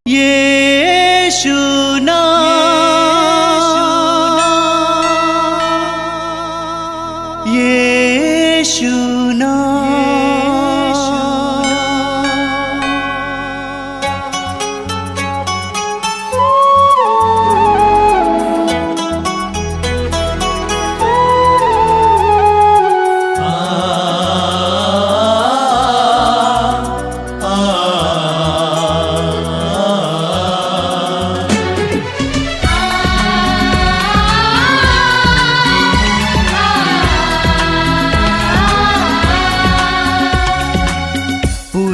यीशु नाम, यीशु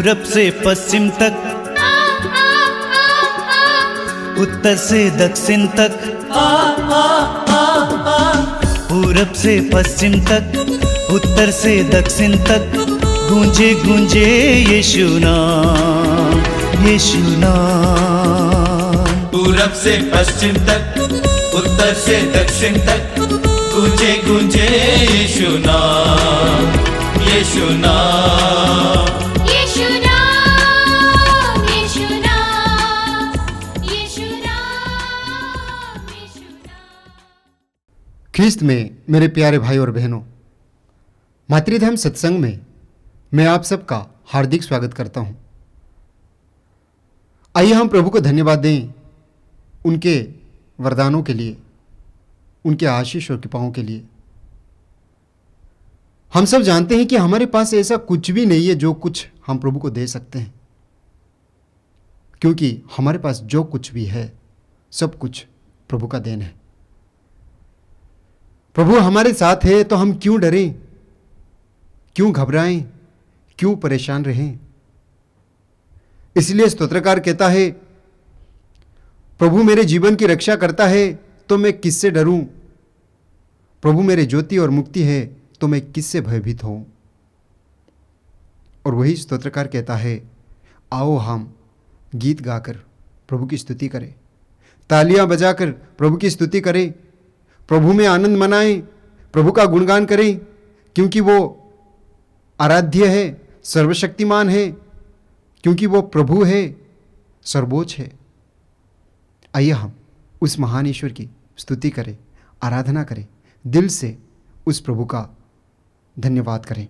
पूरब से पश्चिम तक, उत्तर से दक्षिण तक, पूरब से पश्चिम तक, उत्तर से दक्षिण तक, गूंजे गूंजे यीशु नाम, यीशु नाम। पूरब से पश्चिम तक, उत्तर से दक्षिण तक, गूंजे गूंजे यीशु नाम, यीशु नाम। ख्रीस्त में मेरे प्यारे भाई और बहनों, मातृधाम सत्संग में मैं आप सबका हार्दिक स्वागत करता हूं। आइए हम प्रभु को धन्यवाद दें उनके वरदानों के लिए, उनके आशीष और कृपाओं के लिए। हम सब जानते हैं कि हमारे पास ऐसा कुछ भी नहीं है जो कुछ हम प्रभु को दे सकते हैं, क्योंकि हमारे पास जो कुछ भी है सब कुछ प्रभु का देन है। प्रभु हमारे साथ है तो हम क्यों डरें, क्यों घबराएं, क्यों परेशान रहें। इसलिए स्तोत्रकार कहता है, प्रभु मेरे जीवन की रक्षा करता है तो मैं किससे डरूं। प्रभु मेरे ज्योति और मुक्ति है तो मैं किससे भयभीत होऊं। और वही स्तोत्रकार कहता है, आओ हम गीत गाकर प्रभु की स्तुति करें, तालियां बजाकर प्रभु की स्तुति करें, प्रभु में आनंद मनाएं, प्रभु का गुणगान करें, क्योंकि वो आराध्य है, सर्वशक्तिमान है, क्योंकि वो प्रभु है, सर्वोच्च है। आइए हम उस महान ईश्वर की स्तुति करें, आराधना करें, दिल से उस प्रभु का धन्यवाद करें।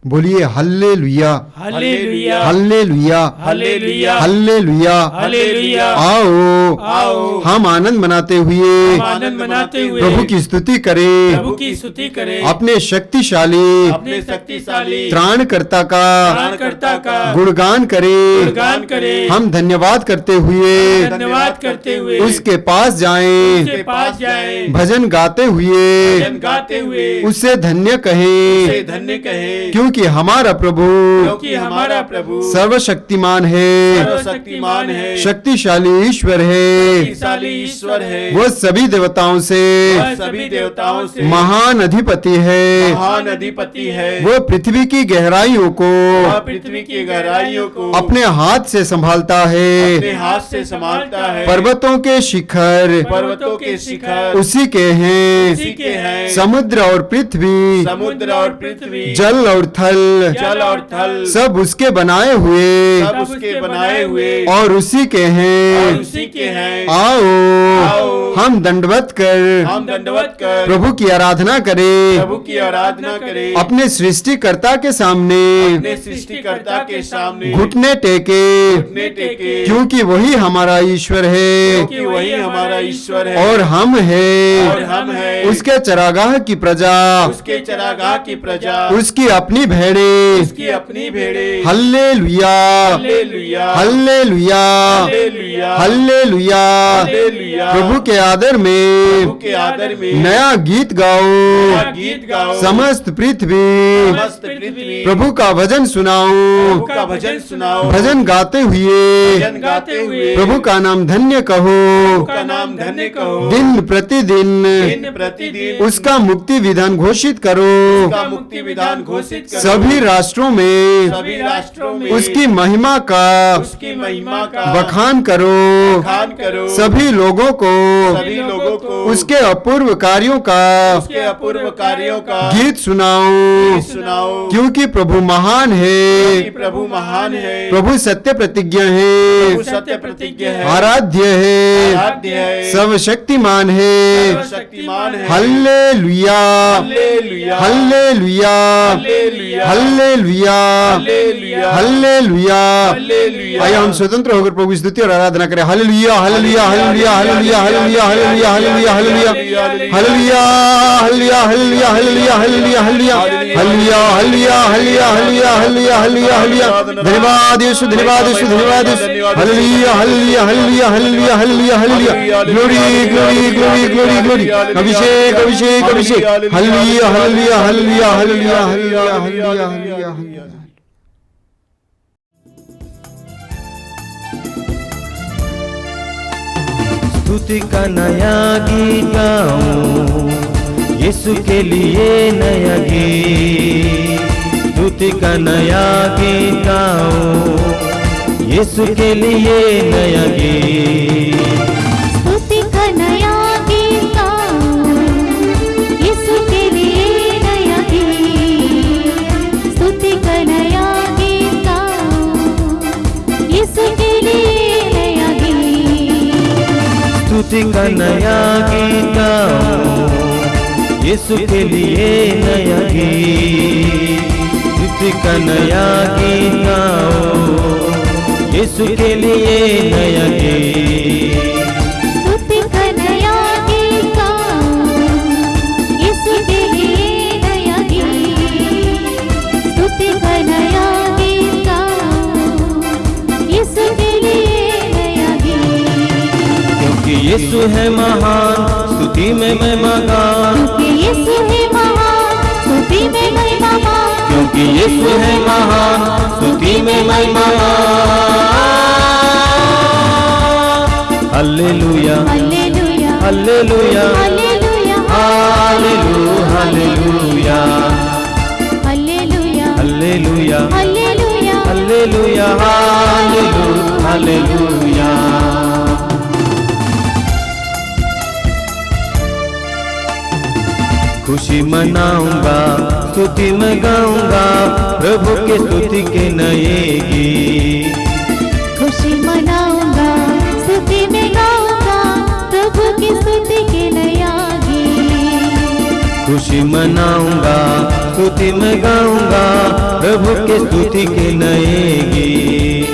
बोलिए hallelujah, hallelujah, hallelujah, hallelujah, hallelujah, hallelujah. आओ आओ हम आनंद मनाते हुए आनंद मनाते हुए प्रभु की स्तुति करें, प्रभु की स्तुति करें, अपने शक्तिशाली अपने शक्तिशाली त्राणकर्ता का त्राणकर्ता का गुणगान करें। गुणगान करें। हम धन्यवाद करते हुए धन्यवाद करते हुए उसके पास जाएं, उसके पास जाएं, भजन गाते हुए भजन गाते हुए उसे धन्य कहें, उसे धन्य कहे, क्योंकि हमारा प्रभु क्योंकि हमारा प्रभु सर्वशक्तिमान है, सर्वशक्तिमान है, शक्तिशाली ईश्वर है। शक्तिशाली ईश्वर है, वो सभी देवताओं से वह सभी देवताओं से महान अधिपति है। महान अधिपति है। वो पृथ्वी की गहराइयों को वह पृथ्वी की गहराइयों को अपने हाथ से संभालता अपने है। हाथ से संभालता है। पर्वतों के शिखर पर्वतों के शिखर उसी के हैं, उसी के हैं। समुद्र और पृथ्वी, समुद्र और पृथ्वी, जल और थल, जल और थल, सब उसके बनाए हुए सब उसके बनाए हुए और उसी के और हैं। उसी के हैं। आओ हम दंडवत कर हम दंडवत कर प्रभु की आराधना करें, प्रभु की आराधना करें, अपने सृष्टिकर्ता के सामने अपने सृष्टिकर्ता के सामने घुटने टेके, घुटने टेके, क्योंकि वही हमारा ईश्वर है क्योंकि वही हमारा ईश्वर है और हम और हैं हम हैं उसके चरागाह की प्रजा, उसके चरागाह की प्रजा, उसकी अपनी भेड़े। उसकी अपनी भेड़े। Hallelujah, hallelujah, hallelujah, hallelujah, hallelujah. Hallelujah. प्रभु के आदर में प्रभु के आदर में नया गीत गाओ, नया गीत गाओ, समस्त पृथ्वी समस्त पृथ्वी प्रभु का भजन सुनाओ। प्रभु का भजन सुनाओ, भजन गाते हुए भजन गाते हुए प्रभु का नाम धन्य कहो। प्रभु का नाम धन्य कहो। दिन प्रतिदिन दिन प्रतिदिन उसका मुक्ति विधान घोषित करो। उसका मुक्ति विधान घोषित करो। सभी राष्ट्रों में उसकी महिमा का बखान करो। सभी लोगों को उसके अपूर्व कार्यों का गीत सुनाओ, क्योंकि प्रभु महान है, प्रभु सत्य प्रतिज्ञा है, आराध्य है, सर्वशक्तिमान है। Hallelujah, hallelujah, hallelujah, hallelujah. आइए हम स्वतंत्र होकर प्रभु की स्तुति और आराधना करें। Hallelujah, hallelujah, hallelujah, hallelujah, hallelujah, hallelujah, hallelujah, hallelujah, hallelujah, hallelujah, hallelujah, hallelujah, hallelujah, hallelujah, hallelujah, hallelujah, hallelujah, hallelujah, hallelujah, hallelujah. धन्यवाद यीशु, धन्यवाद यीशु, धन्यवाद यीशु। Hallelujah, hallelujah, hallelujah, hallelujah, hallelujah, hallelujah. Glory, glory, glory, glory, glory. अभिषेक, अभिषेक, अभिषेक। Hallelujah, hallelujah, hallelujah, hallelujah, hallelujah, hallelujah, hallelujah, hallelujah. स्तुति का नया गीत गाऊं, यीशु के लिए नया गीत। स्तुति का नया गीत गाऊं, यीशु के लिए नया गीत। स्तुति का नया गीत गाऊं, यीशु के लिए नया गीत। स्तुति का नया गीत गाऊं, यीशु के लिए नया गीत। स्तुति का नया गीत गाऊं, यीशु के लिए नया गीत। स्तुति का नया गीत गाऊं, यीशु के लिए नया गीत। स्तुति का नया गीत गाऊं, यीशु के लिए नया गीत। स्तुति का नया गीत गाऊं, यीशु के लिए नया गीत। क्योंकि यीशु है महान, स्तुति में मैं मगान। क्योंकि यीशु है महान, स्तुति में महिमा मान। क्योंकि यीशु है महान, स्तुति में मैं मगान। Hallelujah, hallelujah, hallelujah, hallelujah, hallelujah, hallelujah, hallelujah, hallelujah, hallelujah, hallelujah, hallelujah, hallelujah. खुशी मनाऊंगा, स्तुति में गाऊंगा, प्रभु के स्तुति के नए गीत। खुशी मनाऊंगा, स्तुति में गाऊंगा, प्रभु की स्तुति के नया गीत। खुशी मनाऊंगा, स्तुति में गाऊंगा, प्रभु के स्तुति के नए गीत।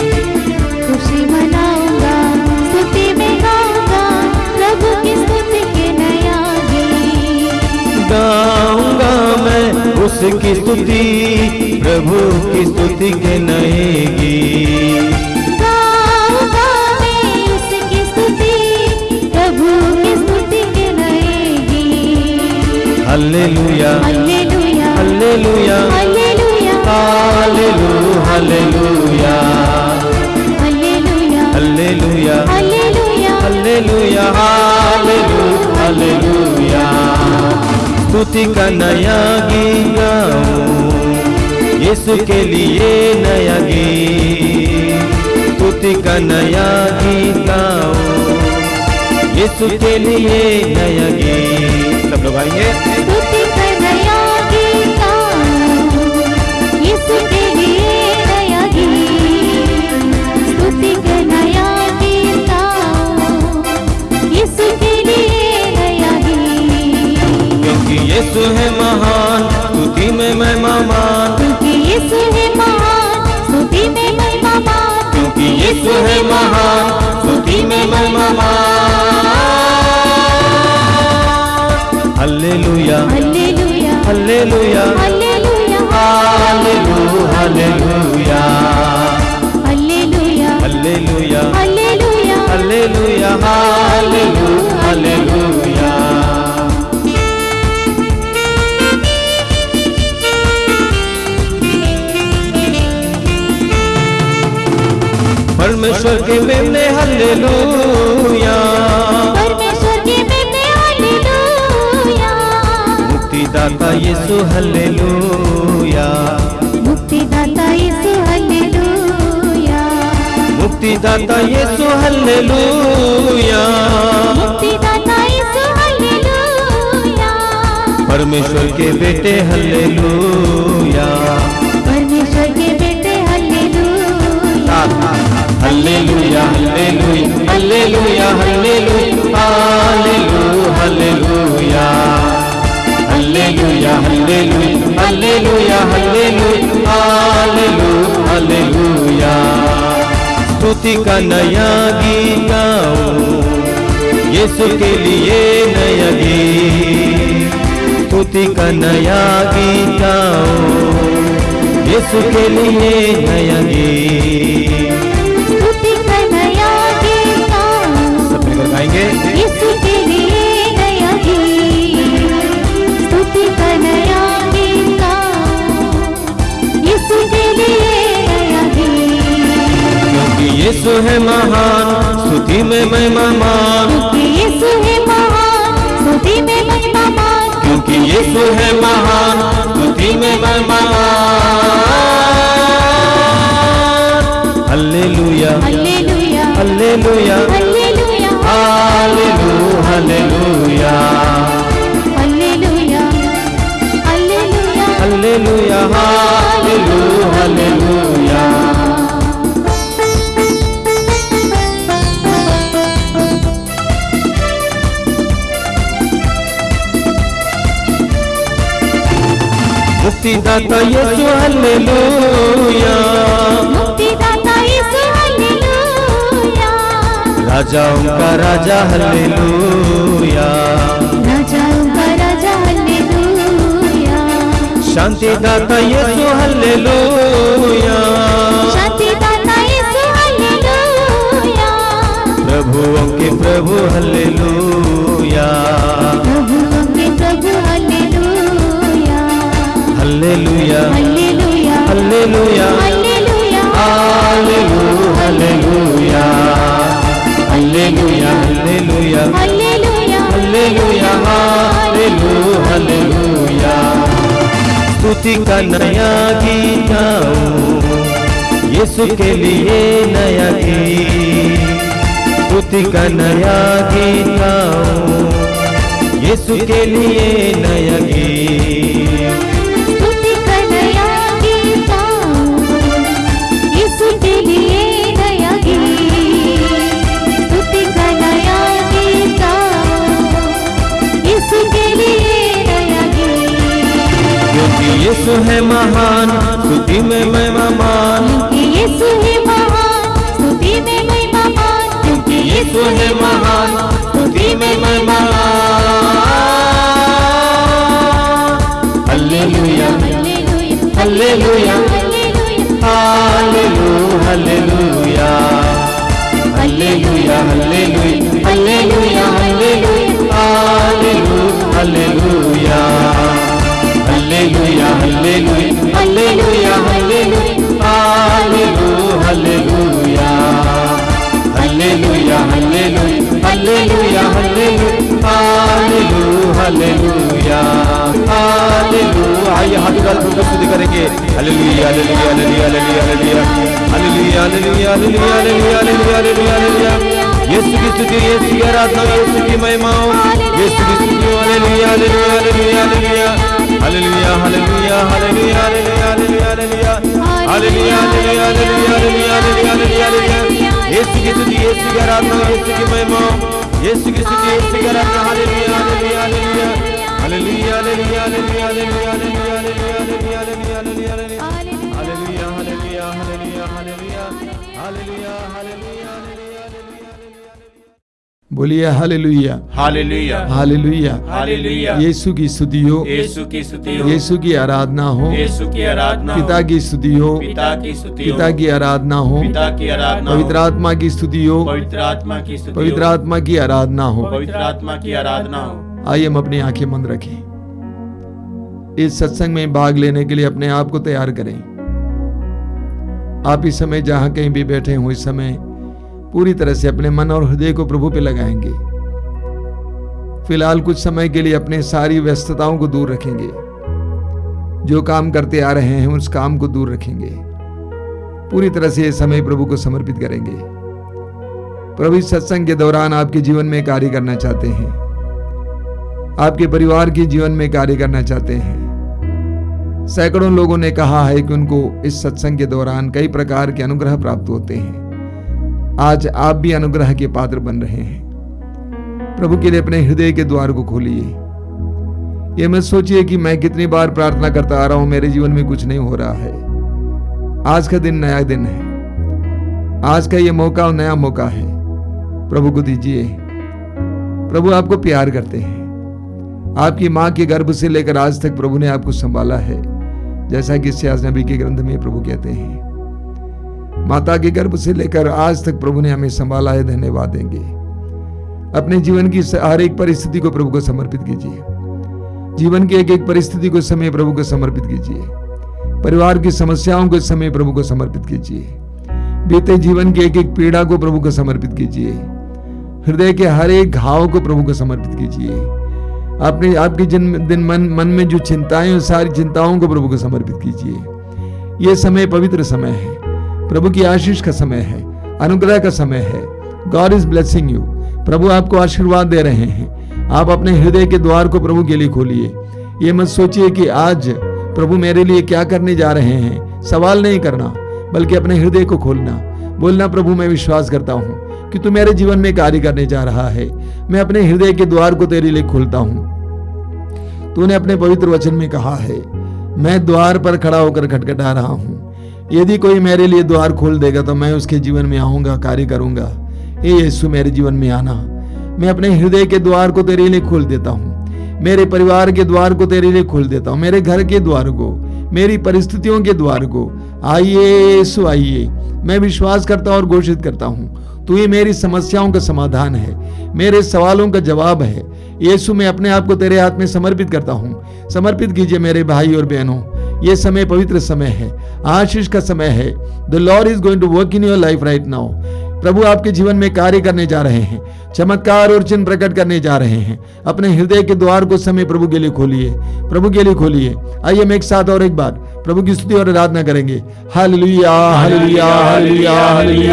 खुशी मनाऊंगा, स्तुति में गाऊंगा, प्रभु की स्तुति के नया गीत। गाऊंगा मैं उसकी स्तुति, प्रभु की स्तुति के नए गीत। गाऊंगा मैं उसकी स्तुति, प्रभु की स्तुति के नए गीत। Hallelujah, hallelujah, hallelujah, hallelujah, hallelujah, hallelujah, hallelujah, hallelujah, hallelujah, hallelujah, hallelujah, hallelujah. स्तुति का नया गीत गाऊं, यीशु के लिए नया गीत। स्तुति का नया गीत गाऊं, यीशु के लिए नया गीत। सब लोग आएंगे। स्तुति का नया गीत गाऊं, यीशु के लिए नया गीत। स्तुति का नया गीत गाऊं, यीशु के लिए नया गीत। क्योंकि यीशु है महान, स्तुति में मैं महान। क्योंकि यीशु है महान, स्तुति में महिमा मान। क्योंकि यीशु है महान, स्तुति में मैं महान। Hallelujah, hallelujah, hallelujah, hallelujah, hallelujah, hallelujah, hallelujah, hallelujah, hallelujah, hallelujah, hallelujah, hallelujah. परमेश्वर के मेमने हालेलुया, परमेश्वर के मेमने हालेलुया, मुक्तिदाता यीशु हालेलुया, मुक्तिदाता यीशु हालेलुया, मुक्तिदाता यीशु हालेलुया, परमेश्वर के बेटे हालेलुया, परमेश्वर के बेटे hallelujah, hallelujah hallelujah hallelujah hallelujah hallelujah hallelujah hallelujah hallelujah hallelujah hallelujah. स्तुति का नया गीत गाऊं, यीशु के लिए नया गीत, स्तुति का नया गीत गाऊं, यीशु के लिए नया गीत। स्तुति का नया गीत गाऊं, सब मिलकर गाएंगे। यीशु के लिए नया गीत, स्तुति का नया गीत गाऊं, यीशु के लिए नया गीत। क्योंकि यीशु है महान, स्तुति में महिमा मान, क्योंकि यीशु है महान, स्तुति में महिमा मान, क्योंकि यीशु है महान, स्तुति में महिमा मान। Hallelujah hallelujah, hallelujah hallelujah, hallelujah hallelujah hallelujah, hallelujah, hallelujah hallelujah hallelujah. मुक्तिदाता यीशु हालेलुया, मुक्तिदाता यीशु हालेलुया, राजाओं का राजा हालेलुया, राजाओं का राजा हालेलुया, शांतिदाता यीशु हालेलुया, शांतिदाता यीशु हालेलुया, प्रभुओं के प्रभु हालेलुया, प्रभुओं के प्रभु हालेलुया, hallelujah hallelujah, hallelujah hallelujah, hallelujah hallelujah hallelujah hallelujah, hallelujah hallelujah hallelujah. स्तुति का नया गीत गाऊं, यीशु के लिए नया गीत, स्तुति का नया गीत गाऊं, यीशु के लिए नया गीत। स्तुति का नया गीत गाऊं, यीशु के लिए नया गीत, स्तुति का नया गीत गाऊं, यीशु के लिए नया गीत। क्योंकि यीशु है महान, स्तुति में महिमा मान, क्योंकि यीशु है महान, स्तुति में महिमा मान, क्योंकि यीशु है महान, स्तुति में महिमा मान। Hallelujah hallelujah, hallelujah hallelujah, hallelujah hallelujah hallelujah hallelujah hallelujah hallelujah hallelujah hallelujah hallelujah hallelujah hallelujah hallelujah hallelujah hallelujah. आइए हाथ उठाकर प्रभु की स्तुति करेंगे। Hallelujah hallelujah hallelujah hallelujah hallelujah hallelujah hallelujah hallelujah hallelujah hallelujah. यीशु की स्तुति, यीशु की आराधना, यीशु की महिमा, यीशु की स्तुति। Hallelujah hallelujah hallelujah hallelujah hallelujah hallelujah hallelujah hallelujah hallelujah hallelujah hallelujah hallelujah hallelujah. यीशु की स्तुति, यीशु की आराधना, यीशु की महिमा, यीशु की स्तुति, यीशु की आराधना। Hallelujah hallelujah hallelujah hallelujah hallelujah hallelujah hallelujah hallelujah hallelujah hallelujah hallelujah hallelujah hallelujah hallelujah hallelujah hallelujah. बोलिए हालेलुया हालेलुया हालेलुया। हालेलुया। यीशु की स्तुति हो, यीशु की स्तुति हो, यीशु की आराधना हो, यीशु की आराधना हो, पिता की स्तुति हो, पिता की स्तुति हो, पिता की आराधना हो, पिता की आराधना हो, पवित्र आत्मा की स्तुति हो, पवित्र आत्मा की स्तुति हो, पवित्र आत्मा की आराधना हो। पवित्र आत्मा की आराधना हो। आइए हम अपनी आंखें बंद रखें। इस सत्संग में भाग लेने के लिए अपने आप को तैयार करें। आप इस समय जहां कहीं भी बैठे हो, इस समय पूरी तरह से अपने मन और हृदय को प्रभु पे लगाएंगे। फिलहाल कुछ समय के लिए अपने सारी व्यस्तताओं को दूर रखेंगे। जो काम करते आ रहे हैं उस काम को दूर रखेंगे। पूरी तरह से ये समय प्रभु को समर्पित करेंगे। प्रभु इस सत्संग के दौरान आपके जीवन में कार्य करना चाहते हैं, आपके परिवार के जीवन में कार्य करना चाहते हैं। सैकड़ों लोगों ने कहा है कि उनको इस सत्संग के दौरान कई प्रकार के अनुग्रह प्राप्त होते हैं। आज आप भी अनुग्रह के पात्र बन रहे हैं। प्रभु के लिए अपने हृदय के द्वार को खोलिए। ये मत सोचिए कि मैं कितनी बार प्रार्थना करता आ रहा हूं, मेरे जीवन में कुछ नहीं हो रहा है। आज का दिन नया दिन है, आज का ये मौका नया मौका है। प्रभु को दीजिए। प्रभु आपको प्यार करते हैं। आपकी मां के गर्भ से लेकर आज तक प्रभु ने आपको संभाला है, जैसा कि इस्यास नबी के ग्रंथ में प्रभु कहते हैं। माता के गर्भ से लेकर आज तक प्रभु ने हमें संभाला है। धन्यवाद देंगे। अपने जीवन की हर एक परिस्थिति को प्रभु को समर्पित कीजिए। जीवन की एक एक परिस्थिति को समय प्रभु को समर्पित कीजिए। परिवार की समस्याओं को समय प्रभु को समर्पित कीजिए। बीते जीवन की एक एक पीड़ा को प्रभु को समर्पित कीजिए। हृदय के हर एक घाव को प्रभु को समर्पित कीजिए। अपने आपके दिन मन में जो चिंताएं, उन सारी चिंताओं को प्रभु को समर्पित कीजिए। यह समय पवित्र समय है, प्रभु की आशीष का समय है, अनुग्रह का समय है। God is blessing you. प्रभु आपको आशीर्वाद दे रहे हैं। आप अपने हृदय के द्वार को प्रभु के लिए खोलिए। ये मत सोचिए कि आज प्रभु मेरे लिए क्या करने जा रहे हैं। सवाल नहीं करना, बल्कि अपने हृदय को खोलना, बोलना, प्रभु मैं विश्वास करता हूं कि तू मेरे जीवन में कार्य करने जा रहा है। मैं अपने हृदय के द्वार को तेरे लिए खोलता हूं। तूने अपने पवित्र वचन में कहा है, मैं द्वार पर खड़ा होकर खटखटा रहा हूं। यदि कोई मेरे लिए द्वार खोल देगा तो मैं उसके जीवन में आऊंगा, कार्य करूंगा। हे यीशु, मेरे जीवन में आना। मैं अपने हृदय के द्वार को तेरे लिए खोल देता हूं। मेरे परिवार के द्वार को तेरे लिए खोल देता हूं। मेरे घर के द्वार को, मेरी परिस्थितियों के द्वार को। आइए यीशु, आइए। मैं विश्वास करता हूं और घोषित करता हूं, तू ही मेरी समस्याओं का समाधान है, मेरे सवालों का जवाब है। यीशु, मैं अपने आप को तेरे हाथ में समर्पित करता हूं। समर्पित कीजिए मेरे भाई और बहनों। यह समय पवित्र समय है, आशीष का समय है। The Lord is going to work in your life right now. प्रभु आपके जीवन में कार्य करने जा रहे हैं, चमत्कार और चिन्ह प्रकट करने जा रहे हैं। अपने हृदय के द्वार को समय प्रभु के लिए खोलिए, प्रभु के लिए खोलिए। आइए हम एक साथ और एक बार प्रभु की स्तुति और आराधना करेंगे। Hallelujah, hallelujah, hallelujah, hallelujah,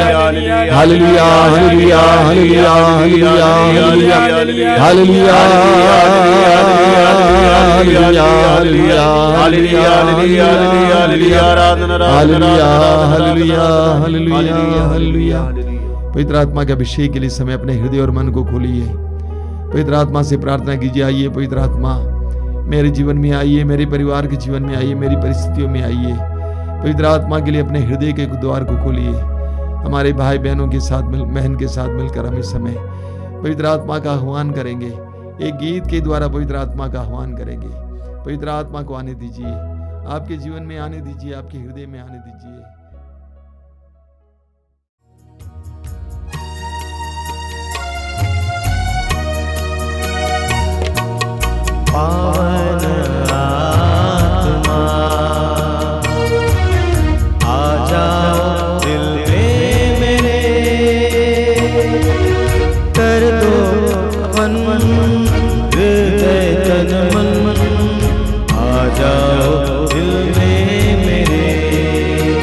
hallelujah, hallelujah, hallelujah, hallelujah, hallelujah, hallelujah, hallelujah. पवित्र आत्मा के अभिषेक के लिए समय अपने हृदय और मन को खोलिए। पवित्र आत्मा से प्रार्थना कीजिए। आइए पवित्र आत्मा, मेरे जीवन में आइए, मेरे परिवार के जीवन में आइए, मेरी परिस्थितियों में आइए। पवित्र आत्मा के लिए अपने हृदय के द्वार को खोलिए। हमारे भाई बहनों के साथ बहन के साथ मिलकर हम इस समय पवित्र आत्मा का आह्वान करेंगे। एक गीत के द्वारा पवित्र आत्मा का आह्वान करेंगे। पवित्र आत्मा को आने दीजिए, आपके जीवन में आने दीजिए, आपके हृदय में आने दीजिए। पावन आत्मा आ जाओ दिल में मेरे, कर दो मन हृदय तन मन। आ जाओ दिल में मेरे,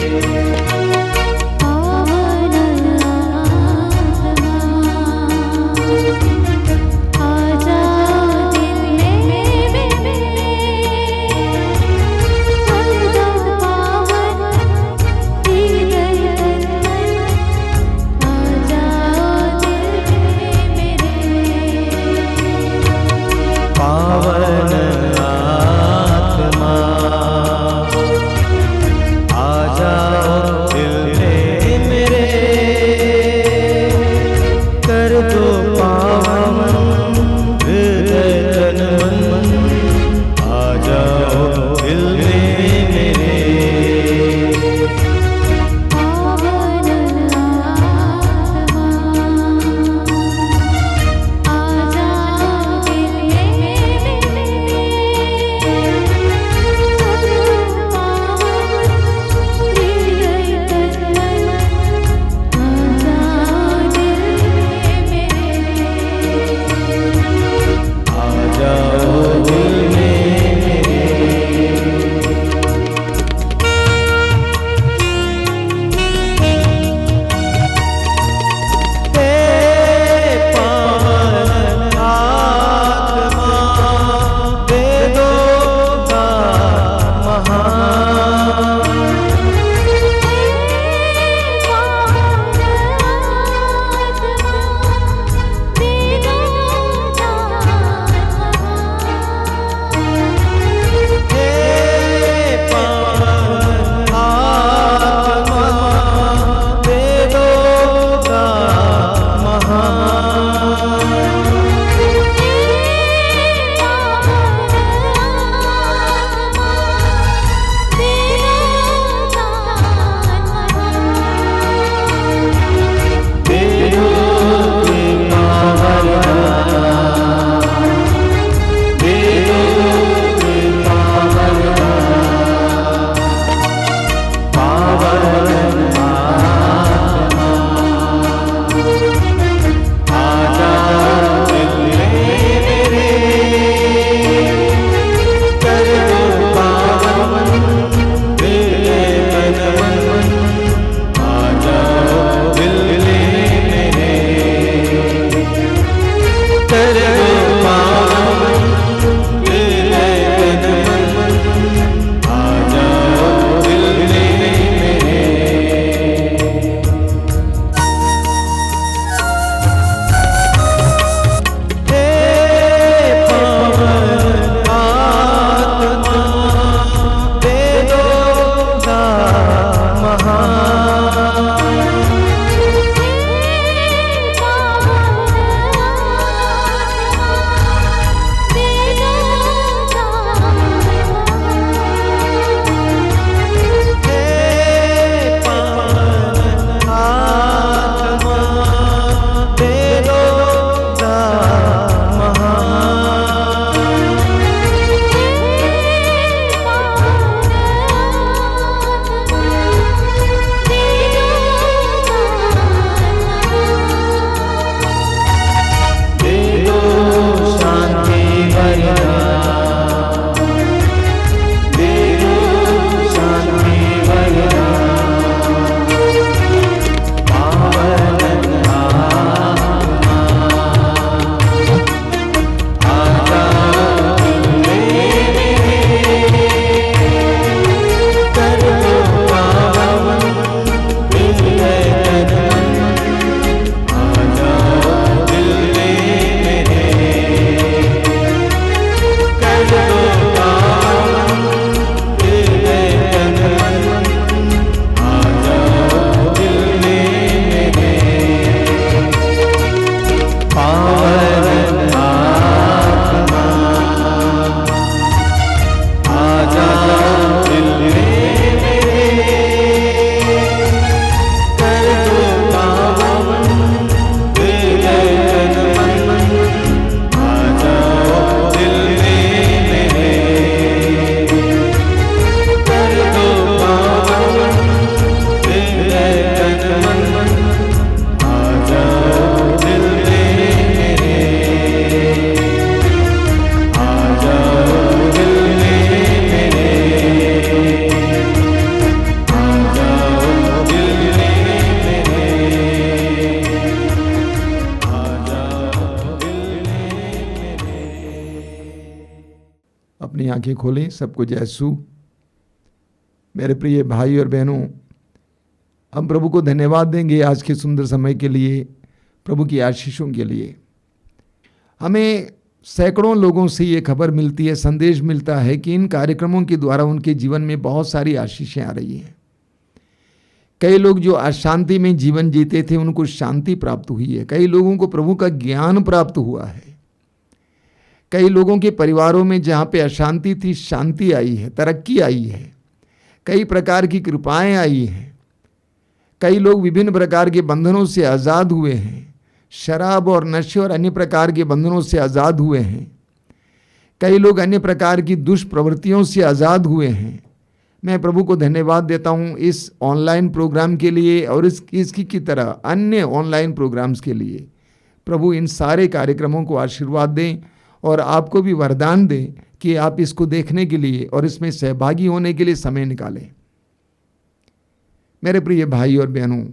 आंखें खोलें। सबको जय यीशु। मेरे प्रिय भाई और बहनों, हम प्रभु को धन्यवाद देंगे आज के सुंदर समय के लिए, प्रभु की आशीषों के लिए। हमें सैकड़ों लोगों से ये खबर मिलती है, संदेश मिलता है कि इन कार्यक्रमों के द्वारा उनके जीवन में बहुत सारी आशीषें आ रही हैं। कई लोग जो अशांति में जीवन जीते थे उनको शांति प्राप्त हुई है। कई लोगों को प्रभु का ज्ञान प्राप्त हुआ है। कई लोगों के परिवारों में जहाँ पे अशांति थी शांति आई है, तरक्की आई है, कई प्रकार की कृपाएं आई हैं। कई लोग विभिन्न प्रकार के बंधनों से आज़ाद हुए हैं, शराब और नशे और अन्य प्रकार के बंधनों से आज़ाद हुए हैं। कई लोग अन्य प्रकार की दुष्प्रवृत्तियों से आज़ाद हुए हैं। मैं प्रभु को धन्यवाद देता हूँ इस ऑनलाइन प्रोग्राम के लिए और इसकी की तरह अन्य ऑनलाइन प्रोग्राम्स के लिए। प्रभु इन सारे कार्यक्रमों को आशीर्वाद दें और आपको भी वरदान दें कि आप इसको देखने के लिए और इसमें सहभागी होने के लिए समय निकालें। मेरे प्रिय भाई और बहनों,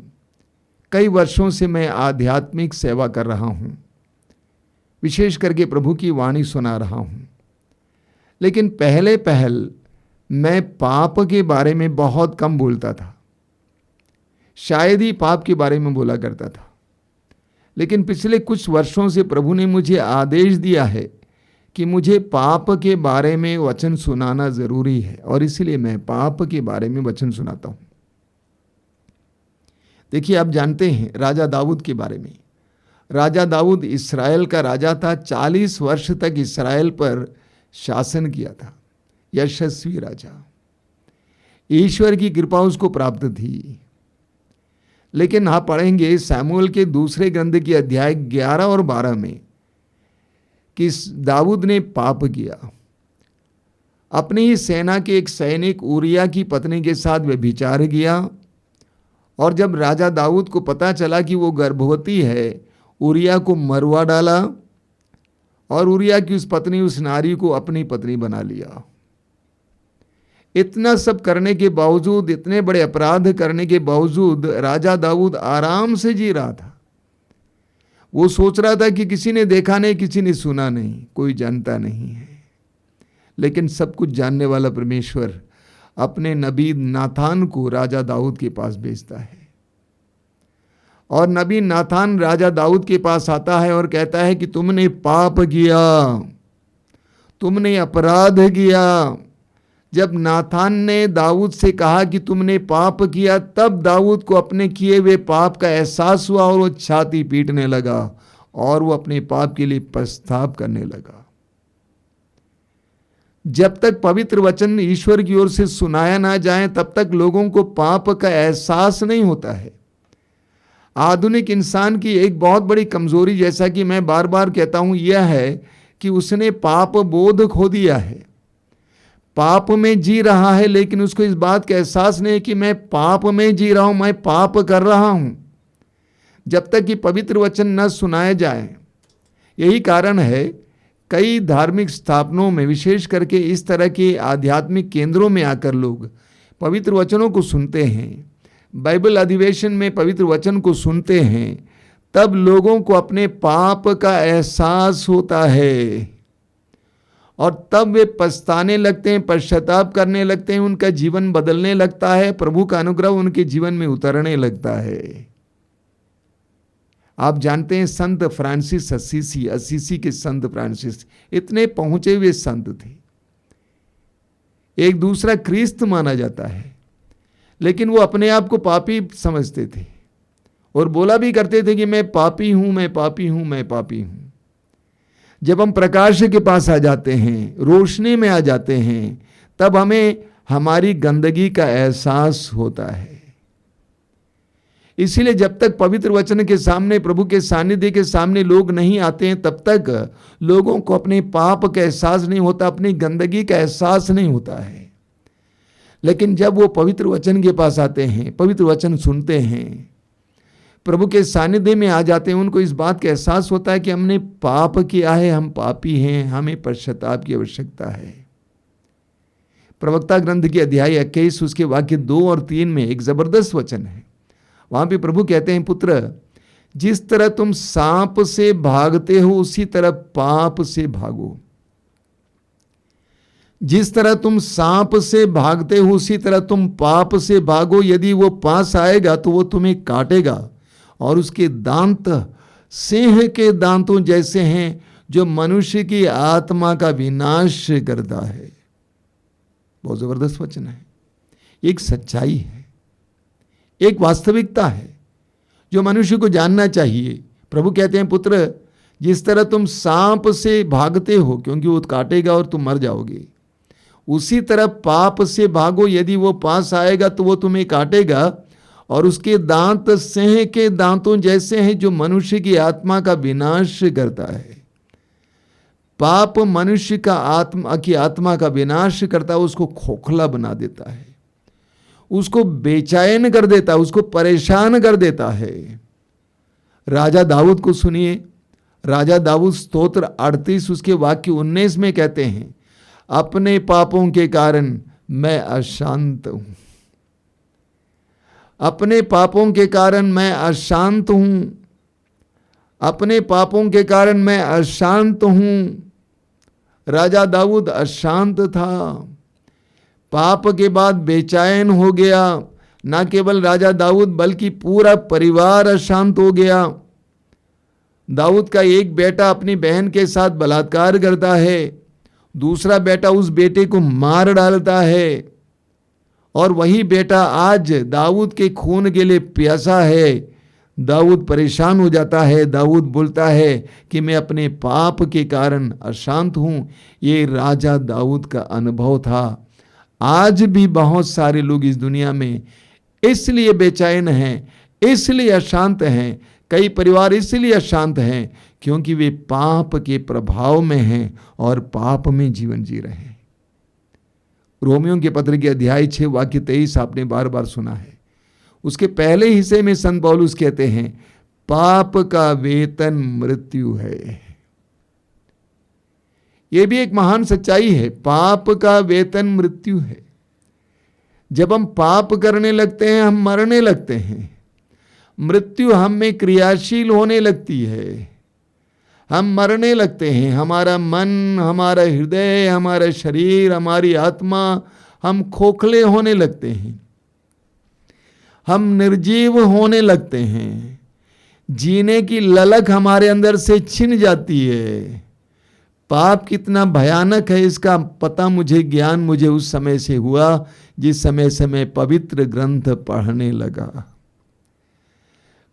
कई वर्षों से मैं आध्यात्मिक सेवा कर रहा हूँ, विशेष करके प्रभु की वाणी सुना रहा हूँ। लेकिन पहल मैं पाप के बारे में बहुत कम बोलता था, शायद ही पाप के बारे में बोला करता था। लेकिन पिछले कुछ वर्षों से प्रभु ने मुझे आदेश दिया है कि मुझे पाप के बारे में वचन सुनाना ज़रूरी है और इसलिए मैं पाप के बारे में वचन सुनाता हूँ। देखिए, आप जानते हैं राजा दाऊद के बारे में। राजा दाऊद इस्राएल का राजा था, 40 वर्ष तक इस्राएल पर शासन किया था, यशस्वी राजा। ईश्वर की कृपा उसको प्राप्त थी। लेकिन आप पढ़ेंगे शमूएल के दूसरे ग्रंथ के अध्याय 11 और 12 में कि दाऊद ने पाप किया। अपनी ही सेना के एक सैनिक उरिया की पत्नी के साथ व्यभिचार किया और जब राजा दाऊद को पता चला कि वो गर्भवती है, उरिया को मरवा डाला और उरिया की उस पत्नी, उस नारी को अपनी पत्नी बना लिया। इतना सब करने के बावजूद, इतने बड़े अपराध करने के बावजूद राजा दाऊद आराम से जी रहा था। वो सोच रहा था कि किसी ने देखा नहीं, किसी ने सुना नहीं, कोई जानता नहीं है। लेकिन सब कुछ जानने वाला परमेश्वर अपने नबी नाथान को राजा दाऊद के पास भेजता है और नबी नाथान राजा दाऊद के पास आता है और कहता है कि तुमने पाप किया, तुमने अपराध किया। जब नाथान ने दाऊद से कहा कि तुमने पाप किया, तब दाऊद को अपने किए हुए पाप का एहसास हुआ और वो छाती पीटने लगा और वो अपने पाप के लिए पछतावा करने लगा। जब तक पवित्र वचन ईश्वर की ओर से सुनाया ना जाए तब तक लोगों को पाप का एहसास नहीं होता है। आधुनिक इंसान की एक बहुत बड़ी कमजोरी, जैसा कि मैं बार बार कहता हूं, यह है कि उसने पाप बोध खो दिया है। पाप में जी रहा है लेकिन उसको इस बात का एहसास नहीं है कि मैं पाप में जी रहा हूं, मैं पाप कर रहा हूं, जब तक कि पवित्र वचन न सुनाया जाए। यही कारण है कई धार्मिक स्थापनों में, विशेष करके इस तरह के आध्यात्मिक केंद्रों में आकर लोग पवित्र वचनों को सुनते हैं, बाइबल अधिवेशन में पवित्र वचन को सुनते हैं, तब लोगों को अपने पाप का एहसास होता है और तब वे पछताने लगते हैं, पश्चाताप करने लगते हैं, उनका जीवन बदलने लगता है, प्रभु का अनुग्रह उनके जीवन में उतरने लगता है। आप जानते हैं संत फ्रांसिस असीसी के संत फ्रांसिस इतने पहुंचे हुए संत थे। एक दूसरा ख्रीस्त माना जाता है, लेकिन वो अपने आप को पापी समझते थे और बोला भी करते थे कि मैं पापी हूं, मैं पापी हूं, मैं पापी हूं। जब हम प्रकाश के पास आ जाते हैं, रोशनी में आ जाते हैं, तब हमें हमारी गंदगी का एहसास होता है। इसीलिए जब तक पवित्र वचन के सामने, प्रभु के सानिध्य के सामने लोग नहीं आते हैं, तब तक लोगों को अपने पाप का एहसास नहीं होता, अपनी गंदगी का एहसास नहीं होता है। लेकिन जब वो पवित्र वचन के पास आते हैं, पवित्र वचन सुनते हैं, प्रभु के सानिध्य में आ जाते हैं, उनको इस बात का एहसास होता है कि हमने पाप किया है, हम पापी हैं, हमें पश्चाताप की आवश्यकता है। प्रवक्ता ग्रंथ के अध्याय 21 उसके वाक्य 2 और 3 में एक जबरदस्त वचन है। वहां पे प्रभु कहते हैं, पुत्र, जिस तरह तुम सांप से भागते हो उसी तरह पाप से भागो। जिस तरह तुम सांप से भागते हो उसी तरह तुम पाप से भागो। यदि वो पास आएगा तो वो तुम्हें काटेगा और उसके दांत सिंह के दांतों जैसे हैं जो मनुष्य की आत्मा का विनाश करता है। बहुत जबरदस्त वचन है। एक सच्चाई है, एक वास्तविकता है जो मनुष्य को जानना चाहिए। प्रभु कहते हैं, पुत्र जिस तरह तुम सांप से भागते हो क्योंकि वो काटेगा और तुम मर जाओगे, उसी तरह पाप से भागो। यदि वो पास आएगा तो वो तुम्हें काटेगा और उसके दांत सिंह के दांतों जैसे हैं जो मनुष्य की आत्मा का विनाश करता है। पाप मनुष्य का आत्मा का विनाश करता है, उसको खोखला बना देता है, उसको बेचैन कर देता है, उसको परेशान कर देता है। राजा दाऊद को सुनिए। राजा दाऊद स्तोत्र 38 उसके वाक्य 19 में कहते हैं, अपने पापों के कारण मैं अशांत हूं। अपने पापों के कारण मैं अशांत हूं। अपने पापों के कारण मैं अशांत हूं। राजा दाऊद अशांत था, पाप के बाद बेचैन हो गया। ना केवल राजा दाऊद बल्कि पूरा परिवार अशांत हो गया। दाऊद का एक बेटा अपनी बहन के साथ बलात्कार करता है, दूसरा बेटा उस बेटे को मार डालता है और वही बेटा आज दाऊद के खून के लिए प्यासा है। दाऊद परेशान हो जाता है। दाऊद बोलता है कि मैं अपने पाप के कारण अशांत हूं। ये राजा दाऊद का अनुभव था। आज भी बहुत सारे लोग इस दुनिया में इसलिए बेचैन हैं, इसलिए अशांत हैं। कई परिवार इसलिए अशांत हैं क्योंकि वे पाप के प्रभाव में हैं और पाप में जीवन जी रहे हैं। रोमियो के पत्र के अध्याय 6 वाक्य 23 आपने बार बार सुना है। उसके पहले हिस्से में संत पौलुस कहते हैं, पाप का वेतन मृत्यु है। यह भी एक महान सच्चाई है। पाप का वेतन मृत्यु है। जब हम पाप करने लगते हैं हम मरने लगते हैं। मृत्यु हम में क्रियाशील होने लगती है, हम मरने लगते हैं। हमारा मन, हमारा हृदय, हमारा शरीर, हमारी आत्मा, हम खोखले होने लगते हैं, हम निर्जीव होने लगते हैं। जीने की ललक हमारे अंदर से छिन जाती है। पाप कितना भयानक है इसका पता ज्ञान मुझे उस समय से हुआ जिस समय से मैं पवित्र ग्रंथ पढ़ने लगा।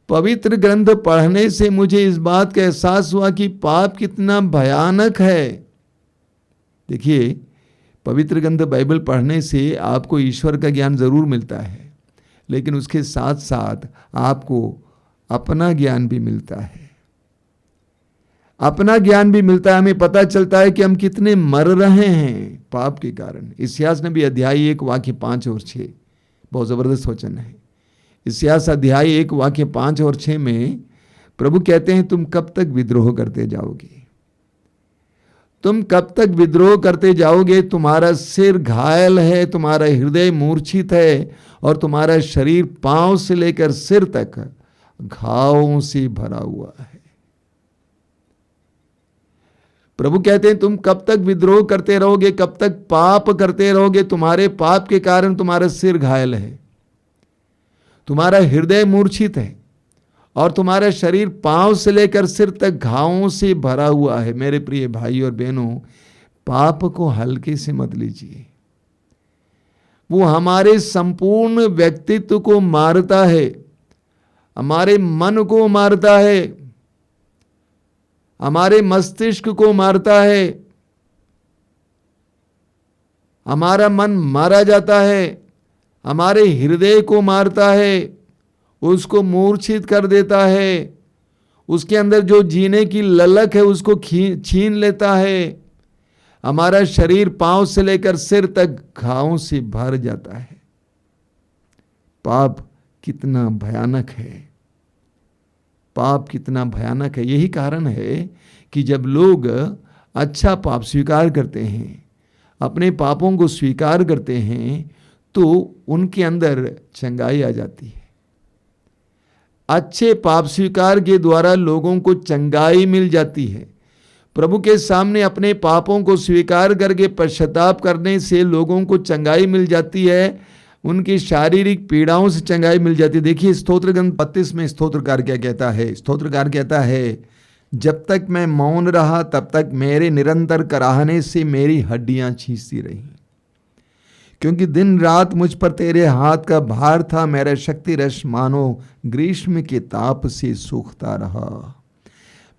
पवित्र ग्रंथ पढ़ने से मुझे इस बात का एहसास हुआ कि पाप कितना भयानक है। देखिए, पवित्र ग्रंथ बाइबल पढ़ने से आपको ईश्वर का ज्ञान जरूर मिलता है, लेकिन उसके साथ साथ आपको अपना ज्ञान भी मिलता है। अपना ज्ञान भी मिलता है। हमें पता चलता है कि हम कितने मर रहे हैं पाप के कारण। इस्यास नबी अध्याय 1 वाक्य 5 और 6 बहुत जबरदस्त वचन है। इस्यास अध्याय 1 वाक्य 5 और 6 में प्रभु कहते हैं, तुम कब तक विद्रोह करते जाओगे? तुम कब तक विद्रोह करते जाओगे? तुम्हारा सिर घायल है, तुम्हारा हृदय मूर्छित है और तुम्हारा शरीर पांव से लेकर सिर तक घावों से भरा हुआ है। प्रभु कहते हैं, तुम कब तक विद्रोह करते रहोगे, कब तक पाप करते रहोगे? तुम्हारे पाप के कारण तुम्हारा सिर घायल है, तुम्हारा हृदय मूर्छित है और तुम्हारा शरीर पांव से लेकर सिर तक घावों से भरा हुआ है। मेरे प्रिय भाई और बहनों, पाप को हल्के से मत लीजिए। वो हमारे संपूर्ण व्यक्तित्व को मारता है, हमारे मन को मारता है, हमारे मस्तिष्क को मारता है। हमारा मन मारा जाता है, हमारे हृदय को मारता है, उसको मूर्छित कर देता है, उसके अंदर जो जीने की ललक है उसको छीन लेता है। हमारा शरीर पांव से लेकर सिर तक घावों से भर जाता है। पाप कितना भयानक है, पाप कितना भयानक है। यही कारण है कि जब लोग अच्छा पाप स्वीकार करते हैं, अपने पापों को स्वीकार करते हैं, तो उनके अंदर चंगाई आ जाती है। अच्छे पाप स्वीकार के द्वारा लोगों को चंगाई मिल जाती है। प्रभु के सामने अपने पापों को स्वीकार करके पश्चाताप करने से लोगों को चंगाई मिल जाती है, उनकी शारीरिक पीड़ाओं से चंगाई मिल जाती है। देखिए स्तोत्र ग्रंथ 32 में स्तोत्रकार क्या कहता है? स्तोत्रकार कहता है, जब तक मैं मौन रहा तब तक मेरे निरंतर कराहने से मेरी हड्डियां छींचती रही, क्योंकि दिन रात मुझ पर तेरे हाथ का भार था। मेरा शक्ति रस मानो ग्रीष्म के ताप से सूखता रहा।